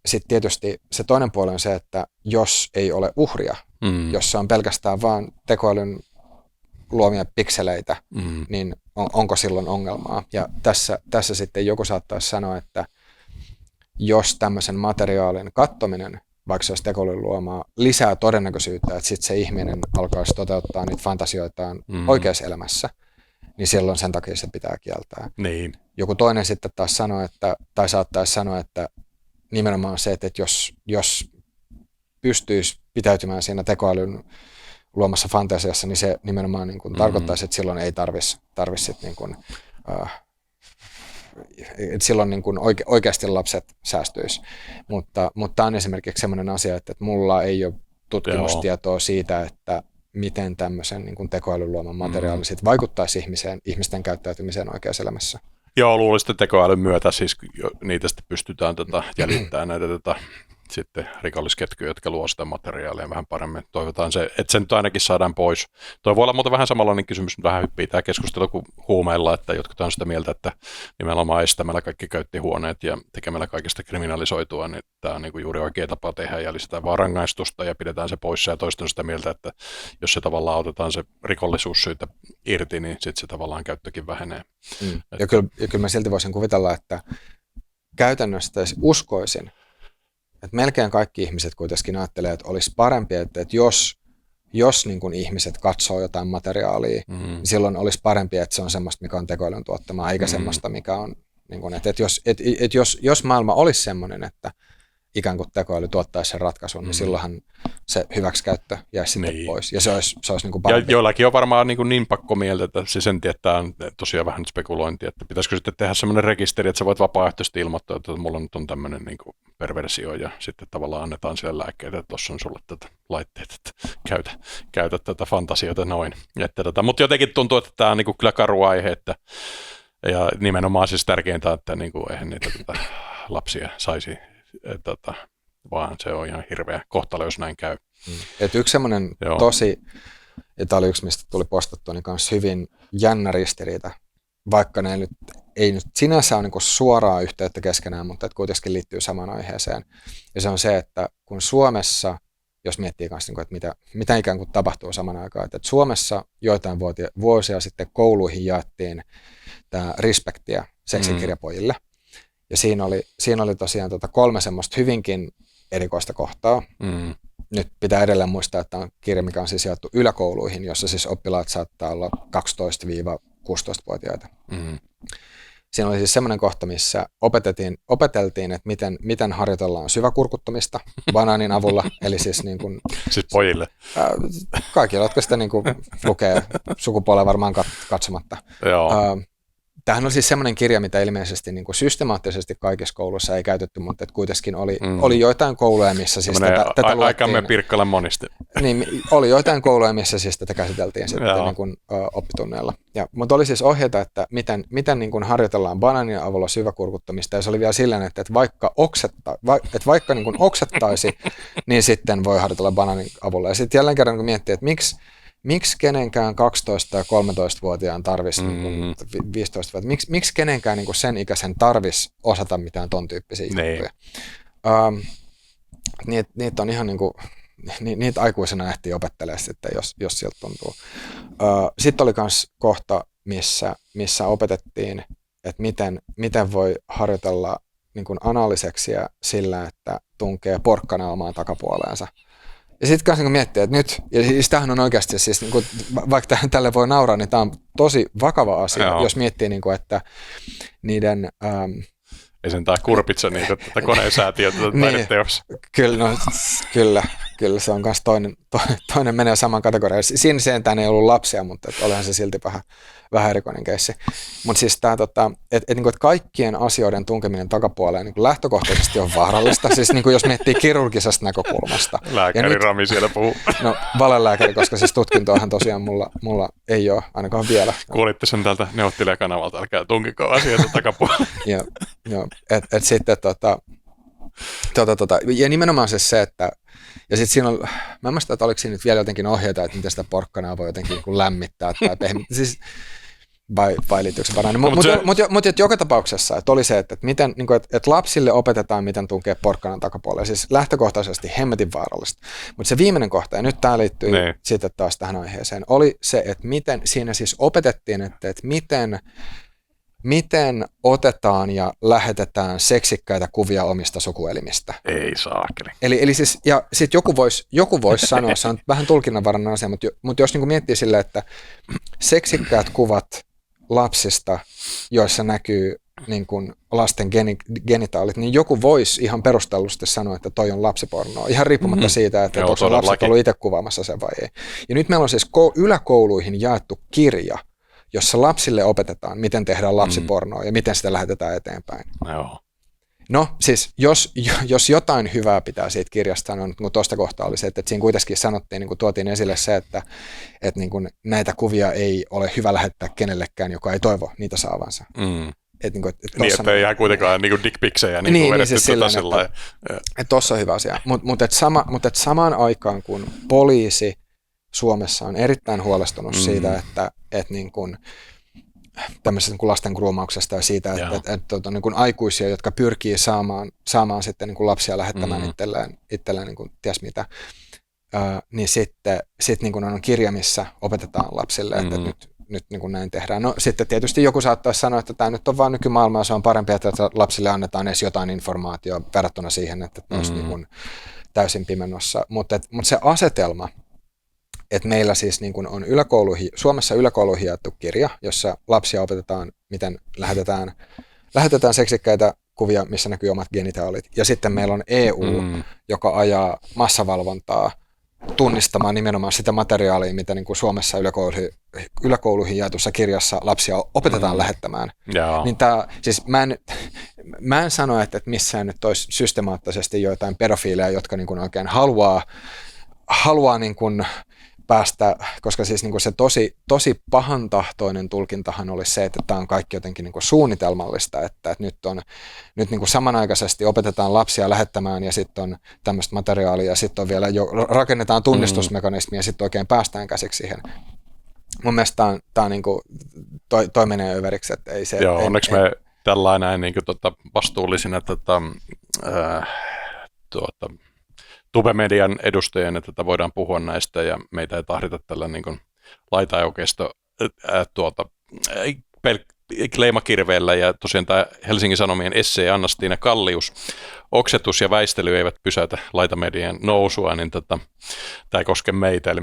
Sitten tietysti se toinen puoli on se, että jos ei ole uhria, jos se on pelkästään vaan tekoälyn luomia pikseleitä, niin onko silloin ongelmaa? Ja tässä sitten joku saattaisi sanoa, että jos tämmöisen materiaalin kattominen, vaikka se olisi tekoälyn luomaa, lisää todennäköisyyttä, että sitten se ihminen alkaisi toteuttaa niitä fantasioitaan oikeassa elämässä, niin silloin sen takia se pitää kieltää. Niin. Joku toinen sitten taas sanoo, tai saattaisi sanoa, että nimenomaan se, että jos pystyisi pitäytymään siinä tekoälyn luomassa fantasiassa, niin se nimenomaan niin kuin tarkoittaisi, että silloin ei tarvitse niin kuin, että silloin niin kuin oikeasti lapset säästyisi. Mutta tämä on esimerkiksi sellainen asia, että mulla ei ole tutkimustietoa siitä, että miten tämmöisen niin kuin tekoälyn luoman materiaali sit vaikuttaisi ihmisten käyttäytymiseen oikeassa elämässä. Joo, luulisin, että tekoälyn myötä siis niitä sitten pystytään jäljittämään näitä sitten rikollisketjuja, jotka luo sitä materiaalia vähän paremmin. Toivotaan se, että se nyt ainakin saadaan pois. Toi voi olla muuten vähän samanlainen kysymys, vähän hyppii tämä keskustelu kuin huumeilla, että jotkut on sitä mieltä, että nimenomaan estämällä kaikki köyttihuoneet ja tekemällä kaikista kriminalisoitua, niin tämä on niin kuin juuri oikea tapa tehdä ja lisätään vaan rangaistusta ja pidetään se poissa ja toista on sitä mieltä, että jos se tavallaan otetaan se rikollisuus siitä irti, niin sitten se tavallaan käyttökin vähenee. Ja kyllä mä silti voisin kuvitella, että käytännössä uskoisin, että melkein kaikki ihmiset kuitenkin ajattelee, että olisi parempi, että jos niin kuin ihmiset katsoo jotain materiaalia, niin silloin olisi parempi, että se on semmoista, mikä on tekoälyn tuottamaa, eikä semmoista, mikä on, niin kuin, että jos maailma olisi semmoinen, että ikään kuin tekoäly tuottaisi sen ratkaisun, niin silloinhan se hyväksikäyttö jäisi sitten pois. Ja se olisi niin kuin parempi. Ja joillakin on varmaan niin pakko mieltä, että se sen tietää on tosiaan vähän spekulointi, että pitäisikö sitten tehdä semmoinen rekisteri, että sä voit vapaaehtoisesti ilmoittaa, että mulla nyt on tämmöinen niin kuin perversio ja sitten tavallaan annetaan sille lääkkeitä, että tuossa on sulle tätä laitteet, että käytä tätä fantasiota noin. Mutta jotenkin tuntuu, että tämä on niin kuin kyllä karu aihe, ja nimenomaan siis tärkeintä, että niin kuin eihän niitä lapsia saisi vaan se on ihan hirveä kohtalo, jos näin käy. Et yksi semmoinen tosi, ja tämä oli yksi, mistä tuli postattua, niin kanssa hyvin jännä ristiriita, vaikka ne ei nyt sinänsä ole niin suoraa yhteyttä keskenään, mutta että kuitenkin liittyy samaan aiheeseen. Ja se on se, että kun Suomessa, jos miettii kanssa, että mitä ikään kuin tapahtuu saman aikaan, että Suomessa joitain vuosia sitten kouluihin jaettiin tämä respektiä seksikirjapojille. Ja siinä oli tosiaan 3 semmoista hyvinkin erikoista kohtaa. Nyt pitää edelleen muistaa, että on kirja, mikä on siis jaettu yläkouluihin, jossa siis oppilaat saattaa olla 12-16-vuotiaita. Siinä oli siis semmoinen kohta, missä opeteltiin, että miten harjoitellaan syväkurkuttamista banaanin avulla. Eli siis, niin kuin, siis pojille. Kaikilla, jotka sitä niin kuin lukee sukupuolella varmaan katsomatta. Joo. Tämähän oli siis semmoinen kirja, mitä ilmeisesti niin kuin systemaattisesti kaikissa kouluissa ei käytetty, mutta että kuitenkin oli joitain kouluja, missä siis tätä luettiin. Aikamme Pirkkalan monisti. Niin, oli joitain kouluja, missä siis tätä käsiteltiin sitten niin kuin, oppitunneilla. Mutta oli siis ohjeita, että miten niin kuin harjoitellaan banaanin avulla syväkurkuttamista, ja se oli vielä silleen, että vaikka niin kuin oksettaisi, niin sitten voi harjoitella banaanin avulla. Ja sitten jälleen kerran kun miettii, että miksi kenenkään 12- tai 13-vuotiaan tarvitsisi, 15-vuotiaan, miksi kenenkään niin kuin sen ikäisen tarvitsisi osata mitään ton tyyppisiä juttuja. Niitä on ihan niin kuin, niitä aikuisena ehtii opettelemaan sitten, jos sieltä tuntuu. Sitten oli myös kohta, missä opetettiin, että miten voi harjoitella niin kuin anaaliseksiä sillä, että tunkee porkkana omaan takapuoleensa. Ja sitten kanssa niin miettii, että nyt, ja siis tämähän on oikeasti, siis, niin kuin, vaikka tälle voi nauraa, niin tämä on tosi vakava asia, jos miettii, niin kuin, että niiden... Ei sen kurpitsa niitä tätä koneensäätiötä taideteossa. Kyllä, se on myös toinen menee saman kategoriaan. Siinä sentään ei ollut lapsia, mutta olihan se silti vähän erikoinen keissi. Mutta siis tämä, että kaikkien asioiden tunkeminen takapuoleen niin lähtökohtaisesti on vaarallista, siis niin jos miettii kirurgisesta näkökulmasta. Lääkäri Rami siellä puhuu. No, valelääkäri, koska siis tutkintoahan tosiaan mulla ei ole, ainakaan vielä. Kuulitte sen täältä neuvottelija-kanavalta, älkää tunkiko asioita takapuoleen. Joo, että sitten ja nimenomaan siis se, että ja sitten siinä on, mä en muista, että oliko siinä nyt vielä jotenkin ohjeita, että miten sitä porkkanaa voi jotenkin lämmittää tai pehmittää, siis vai liittyykö se parhaan. Mutta joka tapauksessa, että oli se, että miten, niin kuin, että lapsille opetetaan, miten tunkea porkkanan takapuolelle. Siis lähtökohtaisesti hemmetin vaarallista. Mutta se viimeinen kohta, ja nyt tämä liittyy sitten taas tähän aiheeseen, oli se, että miten siinä siis opetettiin, että miten otetaan ja lähetetään seksikkäitä kuvia omista sukuelimistä. Ei saakeli. Eli siis, ja sitten joku vois sanoa, se on vähän tulkinnanvarainen asia, mutta jos niin kuin miettii silleen, että seksikkäät kuvat lapsista, joissa näkyy niin kuin lasten genitaalit, niin joku voisi ihan perustellusti sanoa, että toi on lapsipornoa, ihan riippumatta siitä, että onko lapset ollut itse kuvaamassa sen vai ei. Ja nyt meillä on siis yläkouluihin jaettu kirja, jossa lapsille opetetaan, miten tehdään lapsipornoa ja miten sitä lähetetään eteenpäin. Joo. No siis, jos jotain hyvää pitää siitä kirjasta sanoa, mutta tuosta kohtaa oli se, että siinä kuitenkin sanottiin, niin kuin tuotiin esille se, että niin kuin näitä kuvia ei ole hyvä lähettää kenellekään, joka ei toivo niitä saavansa. Niin, että ei ihan kuitenkaan niin dickpiksejä niin siis silleen, että tuossa on hyvä asia. Mutta samaan aikaan, kun poliisi Suomessa on erittäin huolestunut siitä, että niin kuin tämmöisestä niin kuin lasten groomauksesta ja siitä, että niin kuin aikuisia, jotka pyrkii saamaan sitten niin kuin lapsia lähettämään itselleen niin kuin ties mitä, niin sitten niin kuin on kirja, missä opetetaan lapsille, että nyt niin kuin näin tehdään. No sitten tietysti joku saattaisi sanoa, että tämä nyt on vaan nykymaailmaa, se on parempi, että lapsille annetaan edes jotain informaatiota verrattuna siihen, että olisi niin kuin täysin pimennossa. Mutta se asetelma, että meillä siis niin kuin on Suomessa yläkouluihin jaettu kirja, jossa lapsia opetetaan, miten lähetetään seksikkäitä kuvia, missä näkyy omat genitaalit. Ja sitten meillä on EU, joka ajaa massavalvontaa tunnistamaan nimenomaan sitä materiaalia, mitä niin kuin Suomessa yläkouluihin jaetussa kirjassa lapsia opetetaan lähettämään. Niin siis mä en sano, että missään nyt olisi systemaattisesti joitain pedofiileja, jotka niin kuin oikein haluaa niin kuin päästä, koska siis niin kuin se tosi pahantahtoinen tulkintahan olisi se, että tämä on kaikki jotenkin niin kuin suunnitelmallista, että nyt niin kuin samanaikaisesti opetetaan lapsia lähettämään ja sitten on tämmöistä materiaalia ja sitten on vielä rakennetaan tunnistusmekanismia ja sitten oikein päästään käsiksi siihen. Mun mielestä tämä on niin kuin, toi menee överiksi, että ei se... Joo, onneksi me tällainen niin kuin vastuullisina Tube-median edustajien, että voidaan puhua näistä ja meitä ei tahdita tällä niin kuin laita- ja oikeisto leimakirveellä ja tosiaan tämä Helsingin Sanomien essee Anna-Stiina Kallius, oksetus ja väistely eivät pysäytä laitamedian nousua, niin tämä ei koske meitä, eli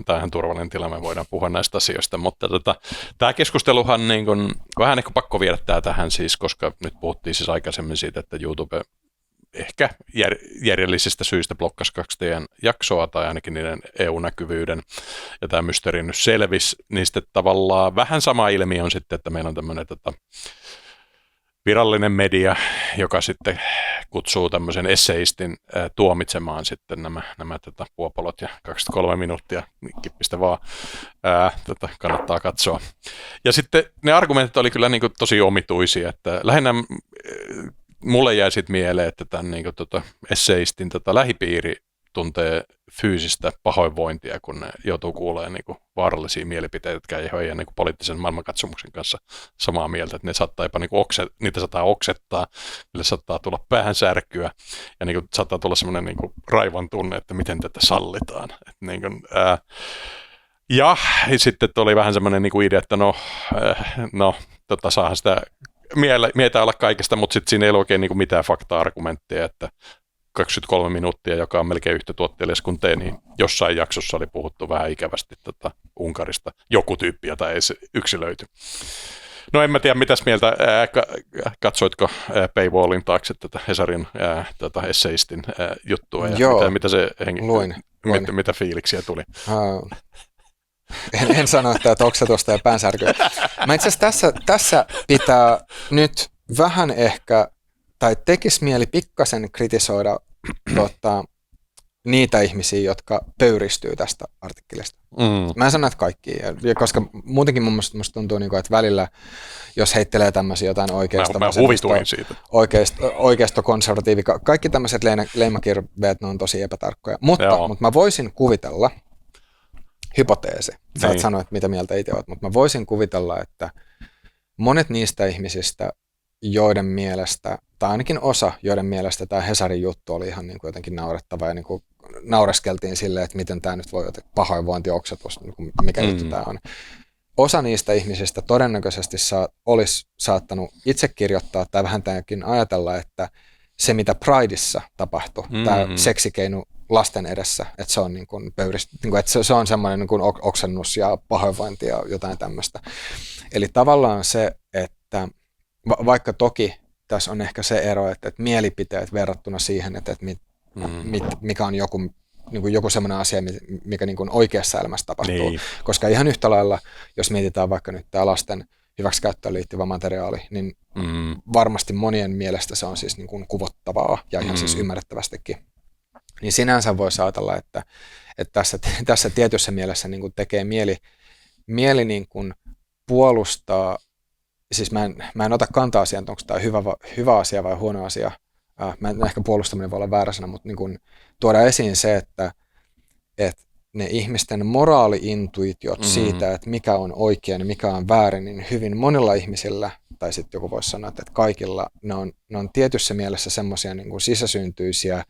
tämä on ihan turvallinen tila, me voidaan puhua näistä asioista, mutta tämä keskusteluhan niin kuin, vähän ehkä pakko viedä tämä tähän siis, koska nyt puhuttiin siis aikaisemmin siitä, että YouTube ehkä järjellisistä syistä blokkasi 2 teidän jaksoa tai ainakin niiden EU-näkyvyyden ja tämä mysteeri nyt selvisi, niin sitten tavallaan vähän sama ilmiö on sitten, että meillä on tämmöinen virallinen media, joka sitten kutsuu tämmöisen esseistin tuomitsemaan sitten nämä puopolot ja 23 minuuttia, kippistä vaan, kannattaa katsoa. Ja sitten ne argumentit oli kyllä niin kuin tosi omituisia, että lähinnä mulle jäi sitten mieleen, että tämän niin kuin, esseistin lähipiiri tuntee fyysistä pahoinvointia, kun ne joutuu kuulemaan niin kuin vaarallisia mielipiteitä, jotka ei ole niin kuin poliittisen maailmankatsomuksen kanssa samaa mieltä, että ne saattaa jopa, niin kuin niitä saattaa oksettaa, niille saattaa tulla päänsärkyä ja niin kuin, saattaa tulla semmoinen niin kuin raivon tunne, että miten tätä sallitaan. Että, niin kuin, ja sitten oli vähän semmoinen niin kuin idea, että saahan sitä mieltä olla kaikesta, mutta sitten siinä ei ole oikein niin kuin mitään fakta-argumentteja, että 23 minuuttia, joka on melkein yhtä tuotteellis kuin te, niin jossain jaksossa oli puhuttu vähän ikävästi Unkarista. Joku tyyppi, jota ei yksilöity. No en mä tiedä, mitäs mieltä, katsoitko Paywallin taakse tätä Hesarin esseistin juttua ja mitä se luin. Mitä fiiliksiä tuli? En sano, että oksetusta ja päänsärkyä. Mä itse asiassa tässä pitää nyt vähän ehkä, tai tekisi mieli pikkasen kritisoida niitä ihmisiä, jotka pöyristyy tästä artikkelista. Mä en sano, että kaikki, koska muutenkin musta tuntuu, että välillä, jos heittelee tämmöisiä jotain oikeistokonservatiivi, kaikki tämmöiset leimakirveet, ne on tosi epätarkkoja. Mutta mä voisin kuvitella, hypoteesi, saat sanoa, että mitä mieltä itse olet, mutta mä voisin kuvitella, että monet niistä ihmisistä, joiden mielestä, tai ainakin osa, joiden mielestä tämä Hesarin juttu oli ihan niin kuin jotenkin naurettava ja niin kuin naureskeltiin silleen, että miten tämä nyt voi olla pahoinvointioksetus, mikä juttu tämä on. Osa niistä ihmisistä todennäköisesti olisi saattanut itse kirjoittaa tai vähintäänkin ajatella, että se mitä Prideissa tapahtui, tämä seksikeinu lasten edessä, että se on niin kuin että se on semmoinen niin kuin oksennus ja pahoinvointi ja jotain tämmöistä. Eli tavallaan se, että vaikka toki tässä on ehkä se ero, että mielipiteet verrattuna siihen, että mikä on joku semmoinen asia, mikä niin kuin oikeassa elämässä tapahtuu. Niin. Koska ihan yhtä lailla, jos mietitään vaikka nyt tämä lasten hyväksikäyttöön liittyvä materiaali, niin varmasti monien mielestä se on siis niin kuin kuvottavaa ja ihan siis ymmärrettävästikin. Niin sinänsä voisi ajatella, että tässä tietyssä mielessä niin kuin tekee mieli niin kuin puolustaa siis mä en ota kantaa asiaan, onko tämä hyvä asia vai huono asia. Ehkä puolustaminen voi olla väärä sana, mutta niin kun tuoda esiin se, että ne ihmisten moraali-intuitiot siitä, että mikä on oikein ja mikä on väärin, niin hyvin monilla ihmisillä, tai sitten joku voisi sanoa, että kaikilla, ne on tietyssä mielessä semmoisia niin kuin sisäsyntyisiä,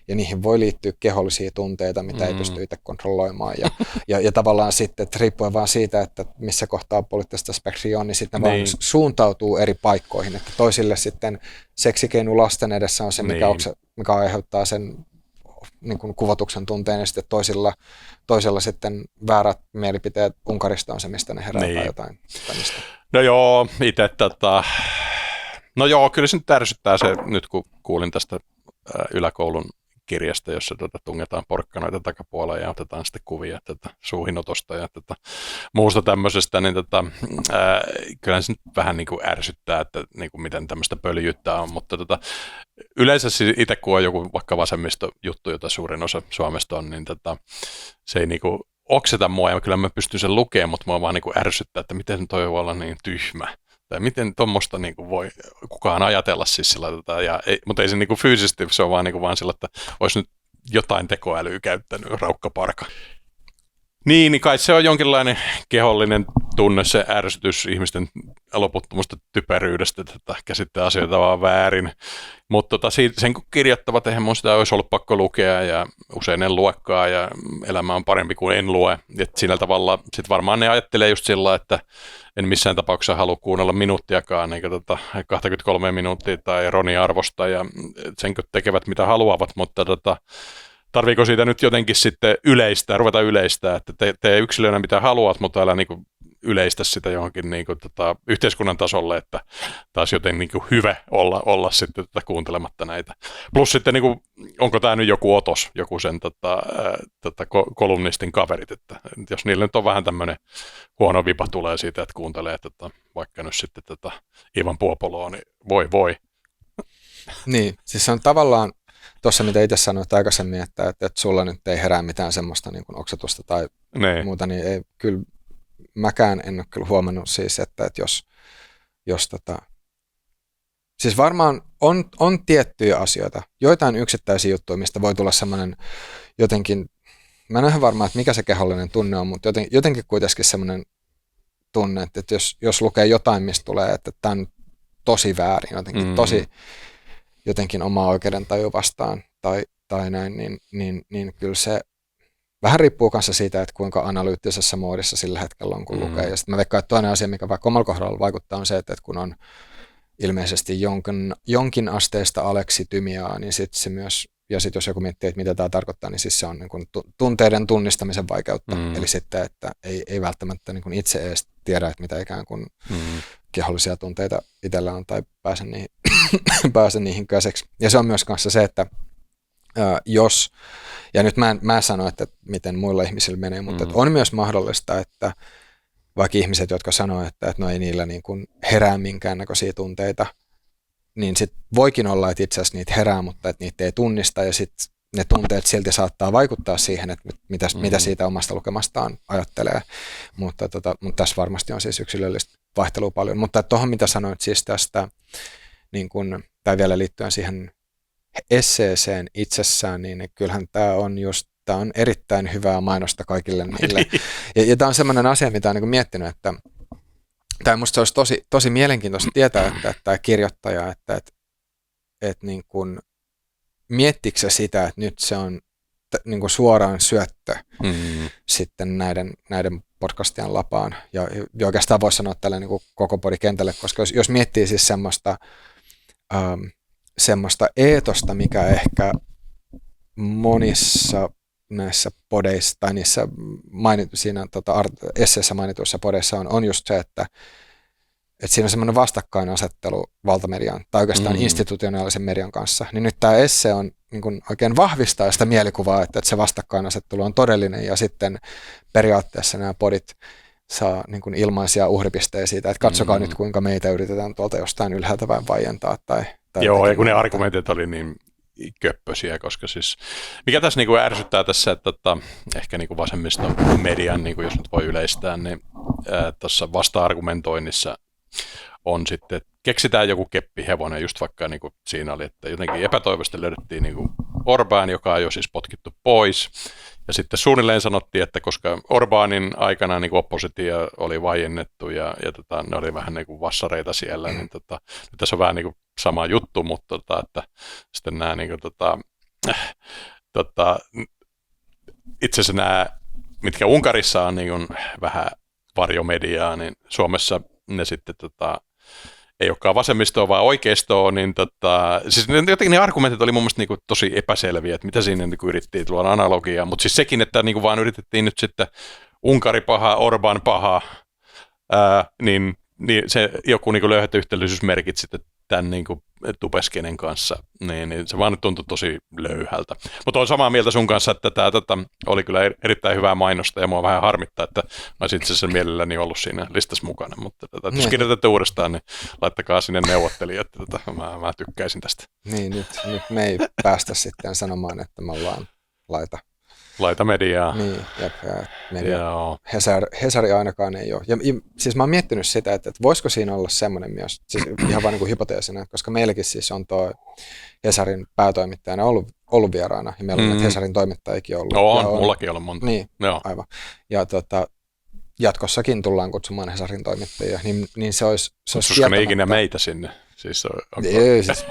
ja niihin voi liittyä kehollisia tunteita, mitä ei pysty itse kontrolloimaan. Ja tavallaan sitten, että riippuen vaan siitä, että missä kohtaa poliittista spektriä on, niin sitten ne vaan suuntautuu eri paikkoihin. Että toisille sitten seksikeinu lasten edessä on se, mikä aiheuttaa sen niin kuin kuvotuksen tunteen, ja sitten toisella sitten väärät mielipiteet Unkarista on se, mistä ne herää tai jotain tämmöistä. No joo, itse no joo, kyllä se nyt ärsyttää se, nyt kun kuulin tästä yläkoulun kirjasta, jossa tungetaan porkkanoita takapuolella ja otetaan sitten kuvia suuhinotosta ja muusta tämmöisestä, niin kyllä se nyt vähän niin kuin ärsyttää, että niin kuin miten tämmöistä pöljyyttä on, mutta yleensä itse kun on joku vaikka vasemmistojuttu, jota suurin osa Suomesta on, niin se ei niin kuin okseta mua, ja kyllä mä pystyn sen lukemaan, mutta mua vaan niin kuin ärsyttää, että miten toi voi olla niin tyhmä. Tai miten tuommoista niin kuin voi kukaan ajatella siis sillä mutta ei se niin kuin fyysisesti, se on vaan sillä, että olisi nyt jotain tekoälyä käyttänyt, raukkaparka. Niin kai se on jonkinlainen kehollinen tunne, se ärsytys ihmisten loputtomasta typeryydestä, että käsittää asioita vaan väärin. Mutta sen kun kirjoittavat, eihän mun sitä olisi ollut pakko lukea, ja usein en luekaan, ja elämä on parempi kuin en lue. Et siinä tavalla sit varmaan ne ajattelee just sillä, että en missään tapauksessa halua kuunnella minuuttiakaan, eikä 23 minuuttia tai Roni arvosta, ja sen kun tekevät mitä haluavat, mutta tarviiko siitä nyt jotenkin sitten ruveta yleistää, että tee yksilönä mitä haluat, mutta älä niinku yleistä sitä johonkin niinku yhteiskunnan tasolle, että taas joten niinku hyvä olla sitten kuuntelematta näitä. Plus sitten niinku, onko tämä nyt joku otos, joku sen kolumnistin kaverit, että jos niillä nyt on vähän tämmöinen huono vipa tulee siitä, että kuuntelee vaikka nyt sitten Ivan Puopoloa, niin voi. Niin, siis se on tavallaan tuossa, mitä itse sanoit aikaisemmin, että sulla nyt ei herää mitään semmoista niin kuin oksetusta tai muuta, niin ei, kyllä mäkään en ole kyllä huomannut siis, että jos siis varmaan on tiettyjä asioita, joitain yksittäisiä juttuja, mistä voi tulla semmoinen jotenkin, mä en ole ihan varma, että mikä se kehollinen tunne on, mutta jotenkin kuitenkin semmoinen tunne, että jos lukee jotain, mistä tulee, että tämä on tosi väärin, jotenkin tosi jotenkin omaa oikeudentaju vastaan tai näin, niin kyllä se vähän riippuu kanssa siitä, että kuinka analyyttisessä moodissa sillä hetkellä on, kun lukee. Ja sitten mä veikkaan, että toinen asia, mikä vaikka omalla kohdalla vaikuttaa, on se, että kun on ilmeisesti jonkin asteista aleksitymiaa, niin sitten se myös, ja sitten jos joku miettii, että mitä tämä tarkoittaa, niin siis se on niin kuin tunteiden tunnistamisen vaikeutta. Eli sitten, että ei välttämättä niin kuin itse edes tiedä, että mitä ikään kuin kehollisia tunteita itsellä on tai pääse niihin käseksi. Ja se on myös kanssa se, että ja nyt mä en sano, että miten muilla ihmisillä menee, mutta että on myös mahdollista, että vaikka ihmiset, jotka sanoo, että no ei niillä niin kuin herää minkäännäköisiä tunteita, niin sit voikin olla, että itse asiassa niitä herää, mutta että niitä ei tunnista, ja sitten ne tunteet silti saattaa vaikuttaa siihen, että mitä siitä omasta lukemastaan ajattelee. Mutta tässä varmasti on siis yksilöllistä vaihtelua paljon. Mutta tuohon, mitä sanoit siis tästä, niin kun, tai vielä liittyen siihen esseeseen itsessään, niin kyllähän tämä on erittäin hyvää mainosta kaikille niille. Ja tämä on sellainen asia, mitä olen niin miettinyt, että musta se olisi tosi mielenkiintoista tietää, että tämä kirjoittaja, että niin kuin, miettikö se sitä, että nyt se on niin kuin suoraan syöttö sitten näiden podcastien lapaan. Ja oikeastaan voisi sanoa tälle niin kuin koko podikentälle, koska jos miettii siis semmoista eetosta, mikä ehkä monissa näissä podeissa tai niissä siinä esseessä mainituissa podeissa on just se, että siinä on semmoinen vastakkainasettelu valtamedian tai oikeastaan institutionaalisen median kanssa. Niin nyt tämä esse on niin kuin oikein vahvistaa sitä mielikuvaa, että se vastakkainasettelu on todellinen, ja sitten periaatteessa nämä podit saa niin kuin ilmaisia uhripisteitä siitä, että katsokaa nyt, kuinka meitä yritetään tuolta jostain ylhäältä vain vaientaa. Joo, ja kun ne argumentit oli niin köppösiä, koska siis, mikä tässä niinku ärsyttää tässä, että ehkä niinku vasemmiston median, niinku jos nyt voi yleistää, niin tuossa vasta-argumentoinnissa on sitten, että keksitään joku keppihevonen, just vaikka niin kuin siinä oli, että jotenkin epätoivoisesti löydettiin niin kuin Orbán, joka on jo siis potkittu pois. Ja sitten suunnilleen sanottiin, että koska Orbánin aikana niin kuin oppositio oli vaiennettu ja ne oli vähän niin kuin vassareita siellä, niin nyt tässä on vähän niin kuin sama juttu, mutta että sitten nämä niin kuin, itse asiassa nämä, mitkä Unkarissa on niin kuin vähän varjomediaa, niin Suomessa ne sitten ei olekaan vasemmistoa vaan oikeistoa, niin siis jotenkin ne argumentit oli mun mielestä niinku tosi epäselviä, että mitä siinä niinku yritettiin tuoda analogiaa, mutta siis sekin, että niinku vaan yritettiin nyt sitten Unkari paha, Orbán paha, niin se joku niinku löyhät yhtenäisyysmerkit sitten tämän niinku tubeskenen kanssa, niin se vaan nyt tuntui tosi löyhältä. Mutta olen samaa mieltä sun kanssa, että tämä oli kyllä erittäin hyvää mainosta ja mua vähän harmittaa, että olisin itse asiassa mielelläni ollut siinä listassa mukana, mutta jos kirjoitatte uudestaan, niin laittakaa sinne neuvottelijat, että mä tykkäisin tästä. Niin, nyt me ei päästä sitten sanomaan, että me ollaan Laita mediaa. Niin, media. Hesari ainakaan ei ole. Ja siis mä oon miettinyt sitä, että voisiko siinä olla semmoinen myös, siis ihan vaan niin kuin hypoteesina, koska meilläkin siis on tuo Hesarin päätoimittajana ollut vieraana, ja meillä on näitä Hesarin toimittajikin ollut. On, mullakin ollut monta. Niin, joo. Aivan. Ja jatkossakin tullaan kutsumaan Hesarin toimittajia, niin se olisi kutsusko ne ikinä meitä sinne? Siis ei, siis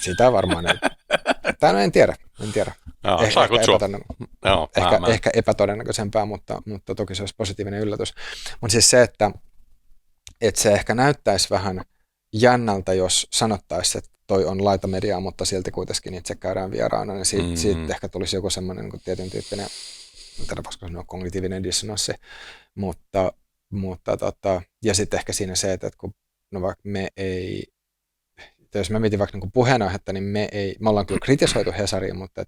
sitä varmaan ei. En tiedä. Joo, Ehkä epätodennäköisempää, mutta toki se olisi positiivinen yllätys. Mutta siis se, että se ehkä näyttäisi vähän jännältä, jos sanottaisiin, että toi on laitamediaa, mutta silti kuitenkin itse käydään vieraana, niin siitä ehkä tulisi joku semmoinen niin tietyn tyyppinen, en tiedä voisiko sanoa kognitiivinen dissonanssi, mutta ja sitten ehkä siinä se, että kun vaikka me ei, jos mä mietin vaikka niin puheenaihetta, niin me ollaan kyllä kritisoitu Hesariin, mutta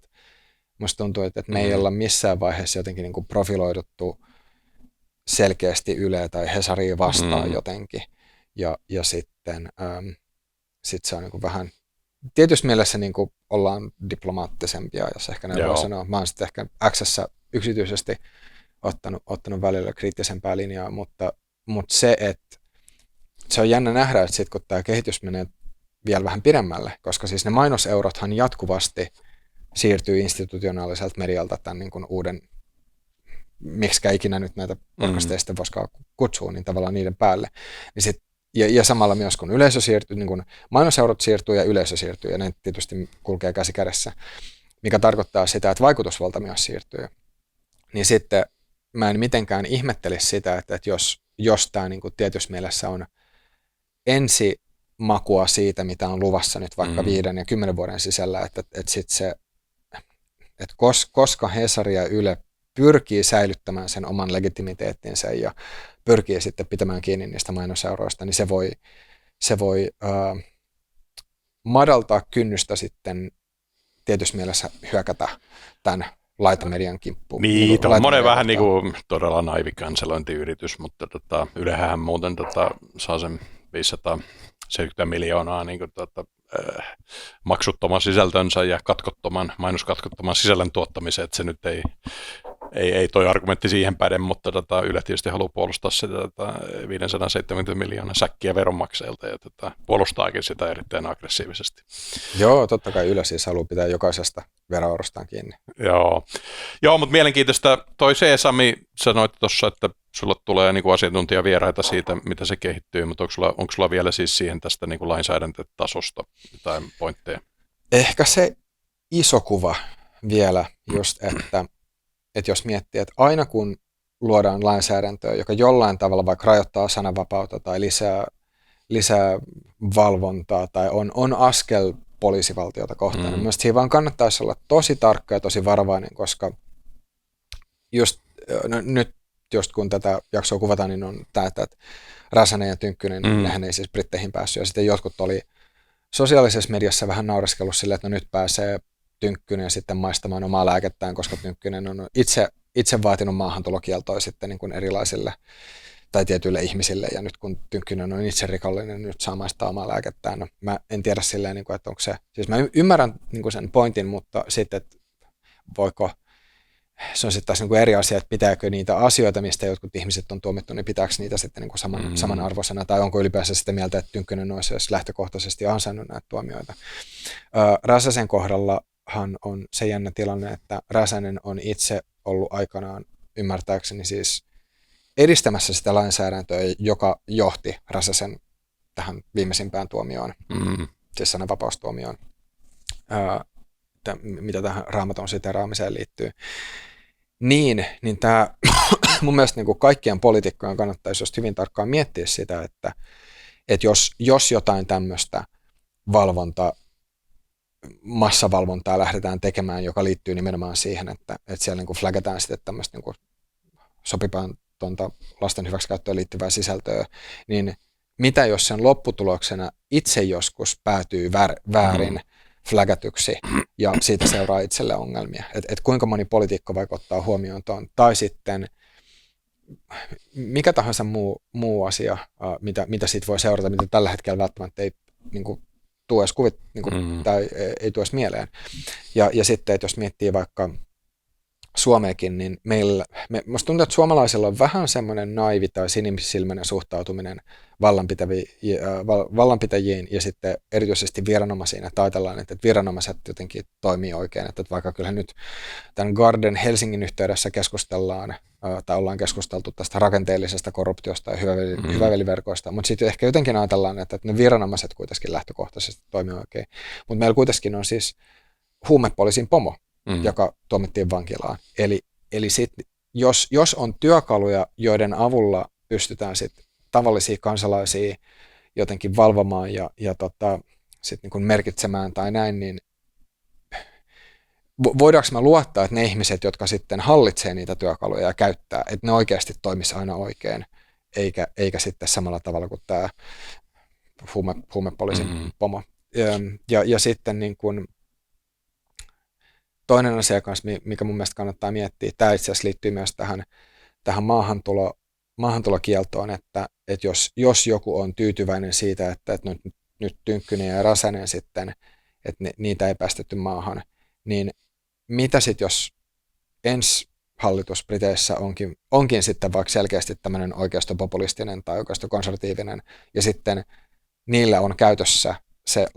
musta tuntuu, että me ei olla missään vaiheessa jotenkin niin kuin profiloiduttu selkeästi Yle tai Hesaria vastaan jotenkin. Ja sitten se on niin kuin vähän, tietysti mielessä niin kuin ollaan diplomaattisempia, jos ehkä näin voi sanoa. Mä oon sitten ehkä X:ssä yksityisesti ottanut välillä kriittisempää linjaa, mutta se, että se on jännä nähdä, että sitten kun tämä kehitys menee vielä vähän pidemmälle, koska siis ne mainoseurothan jatkuvasti siirtyy institutionaaliselta medialta tämän niin kuin uuden, miksikä ikinä nyt näitä podcasteista voisikaan kutsua, niin tavallaan niiden päälle. Ja samalla myös kun yleisö siirtyy, niin kun mainoseurot siirtyy ja yleisö siirtyy, ja ne tietysti kulkee käsi kädessä, mikä tarkoittaa sitä, että vaikutusvalta myös siirtyy. Niin sitten mä en mitenkään ihmettelisi sitä, että jos tämä niin kuin tietyssä mielessä on ensimakua siitä, mitä on luvassa nyt vaikka 5 ja 10 vuoden sisällä, että koska Hesari ja Yle pyrkii säilyttämään sen oman legitimiteettinsä ja pyrkii sitten pitämään kiinni niistä mainoseuroista, niin se voi madaltaa kynnystä sitten tietyssä mielessä hyökätä tämän laitamedian kimppuun. Niin, tuommoinen vähän niin kuin todella naivi kanselointiyritys, mutta Ylehän muuten saa sen 570 miljoonaa niin kuin, maksuttoman sisältönsä ja mainoskatkottoman sisällön tuottamiseen, että se nyt ei toi argumentti siihen päde, mutta Yle tietysti haluaa puolustaa sitä 570 miljoonaa säkkiä veronmaksajilta ja puolustaakin sitä erittäin aggressiivisesti. Joo, totta kai Yle siis haluaa pitää jokaisesta veroeurostaan kiinni. Joo, mutta mielenkiintoista. Toi Sesami, sanoit tuossa, että sulla tulee niinku asiantuntijavieraita siitä, mitä se kehittyy, mutta onko sulla vielä siis siihen tästä niinku lainsäädäntötasosta jotain pointteja? Ehkä se iso kuva vielä just, että jos miettii, että aina kun luodaan lainsäädäntöä, joka jollain tavalla vaikka rajoittaa sananvapautta tai lisää valvontaa tai on askel poliisivaltiota kohtaan, niin myös siinä vaan kannattaisi olla tosi tarkka ja tosi varovainen, koska nyt just kun tätä jaksoa kuvataan, niin on tämä, että Räsänen ja Tynkkynen, nehän ei siis Britteihin päässyt, ja sitten jotkut oli sosiaalisessa mediassa vähän naureskellut silleen, että no nyt pääsee Tynkkynen sitten maistamaan omaa lääkettään, koska Tynkkynen on itse vaatinut maahantulokieltoa sitten niin kuin erilaisille tai tietyille ihmisille, ja nyt kun Tynkkynen on itse rikollinen, niin nyt saa maistaa omaa lääkettään. No, mä en tiedä silleen, niin kuin, että onko se, siis mä ymmärrän niin kuin sen pointin, mutta sitten, että voiko se on sitten taas niin kuin eri asia, että pitääkö niitä asioita, mistä jotkut ihmiset on tuomittu, niin pitääkö niitä sitten niin kuin samanarvoisena, tai onko ylipäänsä sitä mieltä, että Tynkkynen olisi lähtökohtaisesti ansainnut näitä tuomioita. Räsäsen kohdallahan on se jännä tilanne, että Räsänen on itse ollut aikanaan ymmärtääkseni siis edistämässä sitä lainsäädäntöä, joka johti Räsäsen tähän viimeisimpään tuomioon, siis sananvapaustuomioon, mitä tähän Raamatun siteeraamiseen liittyy. Niin tämä mun mielestä niin kuin kaikkien poliitikkojen kannattaisi just hyvin tarkkaan miettiä sitä, että jos jotain tämmöistä massavalvontaa lähdetään tekemään, joka liittyy nimenomaan siihen, että siellä niin kuin flagataan sitten tämmöistä niin kuin sopimatonta lasten hyväksikäyttöön liittyvää sisältöä, niin mitä jos sen lopputuloksena itse joskus päätyy väärin flagatyksi ja siitä seuraa itselle ongelmia. Et kuinka moni poliitikko vaikka ottaa huomioon tuon. Tai sitten mikä tahansa muu asia, mitä siitä voi seurata, mitä tällä hetkellä välttämättä ei niin kuin, tule edes tai ei tule edes mieleen. Ja sitten, että jos miettii vaikka Suomeakin, niin musta tuntuu, että suomalaisilla on vähän semmoinen naivi tai sinisilmäinen suhtautuminen vallanpitäjiin ja sitten erityisesti viranomaisiin, että ajatellaan, että viranomaiset jotenkin toimii oikein, että vaikka kyllä nyt tämän Garden Helsingin yhteydessä keskustellaan tai ollaan keskusteltu tästä rakenteellisesta korruptiosta ja hyväveliverkoista, mutta sitten ehkä jotenkin ajatellaan, että ne viranomaiset kuitenkin lähtökohtaisesti toimii oikein, mutta meillä kuitenkin on siis huumepoliisin pomo, joka tuomittiin vankilaan. Eli sit, jos on työkaluja, joiden avulla pystytään sit tavallisia kansalaisia jotenkin valvomaan ja sit niin kuin merkitsemään tai näin, niin voidaanko me luottaa, että ne ihmiset, jotka sitten hallitsee niitä työkaluja ja käyttää, että ne oikeasti toimisi aina oikein, eikä sitten samalla tavalla kuin tämä huumepoliisin pomo. Ja sitten niin kuin toinen asia kanssa, mikä mun mielestä kannattaa miettiä, tämä itse asiassa liittyy myös tähän maahantulokieltoon, että jos joku on tyytyväinen siitä, että nyt Tynkkynen ja Räsänen sitten, että niitä ei päästetty maahan, niin mitä sitten jos ensi hallitus Briteissä onkin sitten vaikka selkeästi tämmöinen oikeistopopulistinen tai oikeistokonservatiivinen, ja sitten niillä on käytössä se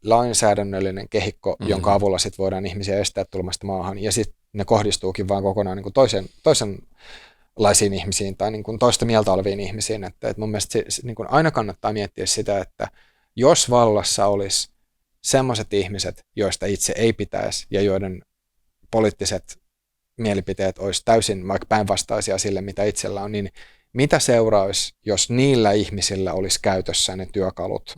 lainsäädännöllinen kehikko, jonka avulla sit voidaan ihmisiä estää tulemasta maahan, ja sitten ne kohdistuukin vaan kokonaan niin kuin toisenlaisiin ihmisiin tai niin kuin toista mieltä oleviin ihmisiin. Että mun mielestä niin kuin aina kannattaa miettiä sitä, että jos vallassa olisi sellaiset ihmiset, joista itse ei pitäisi ja joiden poliittiset mielipiteet olisi täysin vaikka päinvastaisia sille, mitä itsellä on, niin mitä seuraisi, jos niillä ihmisillä olisi käytössä ne työkalut,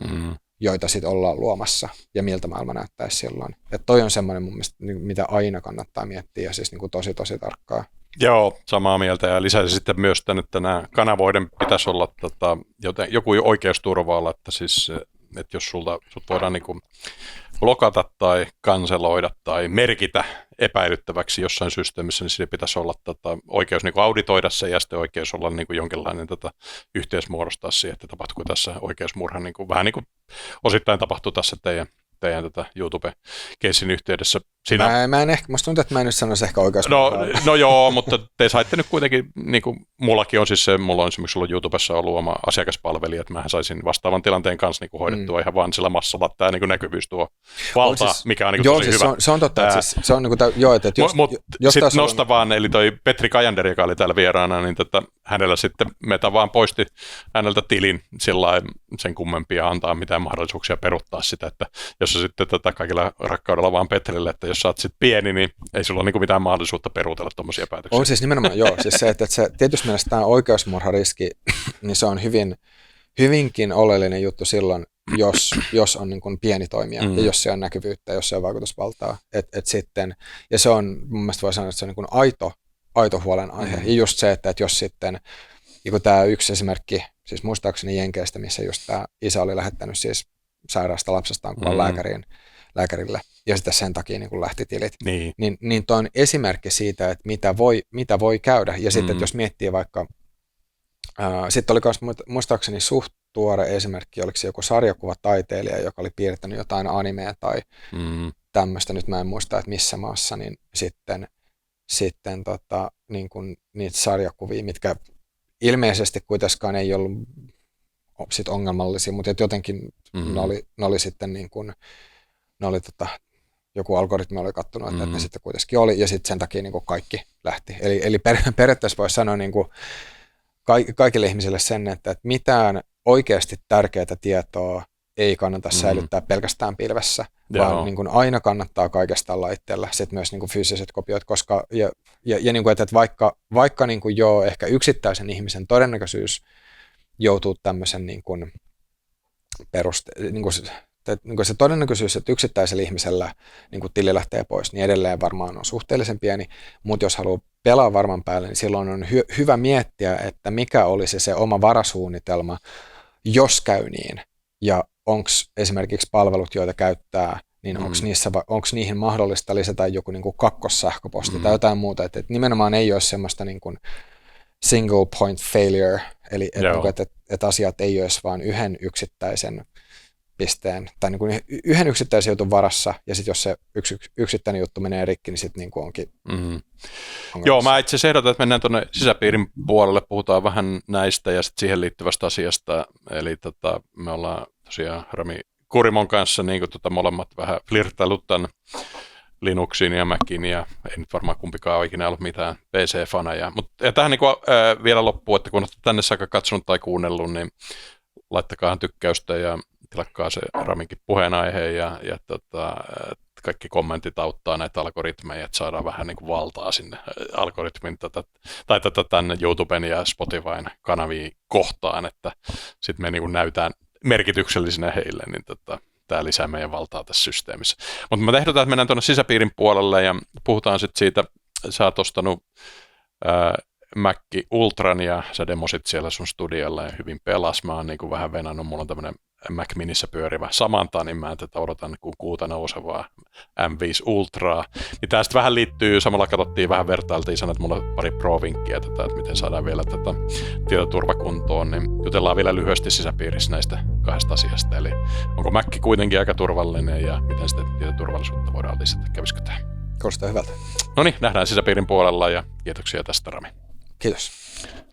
joita sitten ollaan luomassa ja miltä maailma näyttäisi silloin. Että toi on semmoinen mun mielestä, mitä aina kannattaa miettiä ja siis niin kuin tosi tarkkaa. Joo, samaa mieltä ja lisäsi sitten myös tämän, että nämä kanavoiden pitäisi olla joku oikeusturvaalla, että siis että jos sut voidaan niin kuin blokata tai kanseloida tai merkitä epäilyttäväksi jossain systeemissä, niin siinä pitäisi olla oikeus niin kuin auditoida se ja sitten oikeus olla niin kuin jonkinlainen yhteismuodostaa siihen, että tapahtuuko tässä oikeusmurha, niin kuin, vähän niin kuin osittain tapahtuu tässä teidän YouTube-keissin yhteydessä. Musta tuntuu, että mä en nyt sanoisi ehkä oikeusmurhaa. No joo, mutta te saitte nyt kuitenkin, niin kuin mullakin on siis se, mulla on esimerkiksi ollut YouTubessa ollut oma asiakaspalvelija, että mähän saisin vastaavan tilanteen kanssa niin kuin hoidettua ihan vaan sillä massalla, tämä niin kuin näkyvyys tuo valtaa, siis, mikä on niin kuin tosi siis hyvä. Se on totta, että siis, se on niin kuin, että jos sitten nosta vaan, eli toi Petri Kajander, joka oli täällä vieraana, niin hänellä sitten Meta vaan poisti häneltä tilin sillä sen kummempia antaa mitään mahdollisuuksia peruttaa sitä, että jos sä sitten kaikilla rakkaudella vaan Petrille, että jos sä oot sitten pieni, niin ei sulla ole niinku mitään mahdollisuutta peruutella tuommoisia päätöksiä. On siis nimenomaan, joo. Siis se, että se, tietysti mielestä tämä oikeusmurhariski, niin se on hyvinkin oleellinen juttu silloin, jos on niin kuin pieni toimija ja jos se on näkyvyyttä, jos se on vaikutusvaltaa. Sitten, ja se on, mun mielestä voi sanoa, että se on niin kuin aito huolenaihe. Ja just se, että jos sitten, niin kuin tämä yksi esimerkki, siis muistaakseni Jenkeistä, missä just tämä isä oli lähettänyt siis sairaasta lapsestaan kuvan lääkärille, ja sitten sen takia niin kun lähti tilit. Niin toi on esimerkki siitä, että mitä voi käydä. Ja sitten, että jos miettii vaikka, sitten oli myös muistaakseni suht tuore esimerkki, oliko se joku sarjakuvataiteilija, joka oli piirtänyt jotain animea tai tämmöistä, nyt mä en muista, että missä maassa, niin sitten sitten niin kuin niitä sarjakuvia, mitkä ilmeisesti kuitenkaan ei ollut sit ongelmallisia, mutta jotenkin ne oli sitten niin kuin, ne oli joku algoritmi oli kattonut, että ne sitten kuitenkin oli, ja sitten sen takia niin kuin kaikki lähti. Eli periaatteessa voisi sanoa niin kuin kaikille ihmisille sen, että mitään oikeasti tärkeää tietoa ei kannata säilyttää pelkästään pilvessä, vaan niin kuin aina kannattaa kaikesta laitteella, sitten myös niin kuin fyysiset kopiot, koska ja niin kuin, että vaikka niin kuin ehkä yksittäisen ihmisen todennäköisyys joutuu tämmöisen niin kuin niin kuin se todennäköisyys, että yksittäisellä ihmisellä niin kuin tili lähtee pois, niin edelleen varmaan on suhteellisen pieni, mutta jos haluaa pelaa varman päälle, niin silloin on hyvä miettiä, että mikä olisi se oma varasuunnitelma, jos käy niin, ja onko esimerkiksi palvelut, joita käyttää, niin onko niihin mahdollista lisätä joku niin kuin kakkossähköposti tai jotain muuta, että nimenomaan ei ole semmoista niin kuin single point failure, eli että asiat ei olisi vain yhden yksittäisen pisteen, tai niin kuin yhden yksittäisen jutun varassa, ja sitten jos se yksittäinen juttu menee rikki, niin sitten niin kuin onkin Joo, mä itse asiassa ehdotan, että mennään tuonne sisäpiirin puolelle, puhutaan vähän näistä ja sitten siihen liittyvästä asiasta, eli me ollaan tosiaan Rami Kurimon kanssa niin kuin molemmat vähän flirttailut tämän Linuxin ja Macin, ja ei nyt varmaan kumpikaan ole ikinä ollut mitään PC-faneja, mutta tähän niin kuin, vielä loppuun, että kun olette tänne saakka katsonut tai kuunnellut, niin laittakaa tykkäystä ja tilakkaa se Raminkin puheenaihe ja kaikki kommentit auttaa näitä algoritmeja, että saadaan vähän niin kuin valtaa sinne algoritmin tai tänne YouTuben ja Spotifyn kanaviin kohtaan, että sitten me niin kuin näytään merkityksellisinä heille, niin tämä lisää meidän valtaa tässä systeemissä. Mutta mä ehdotan, että mennään tuonne sisäpiirin puolelle ja puhutaan sitten siitä, sä oot ostanut Mac Ultran ja sä demosit siellä sun studiolla ja hyvin pelas. Mä oon niin kuin vähän venannut, mulla on tämmönen Mac Minissä pyörivä Samantha, niin mä tätä odotan kuin kuuta nousevaa M5 Ultraa. Niin tää sitten vähän liittyy, samalla katsottiin, vähän vertailtiin, sanoin, että mulla on pari pro-vinkkiä, että miten saadaan vielä tätä tietoturvakuntoon, niin jutellaan vielä lyhyesti sisäpiirissä näistä kahdesta asiasta. Eli onko Mac kuitenkin aika turvallinen ja miten sitä tietoturvallisuutta voidaan lisätä, kävisikö tämä? Kuulostaa hyvältä. No niin, nähdään sisäpiirin puolella ja kiitoksia tästä, Rami. Kiitos.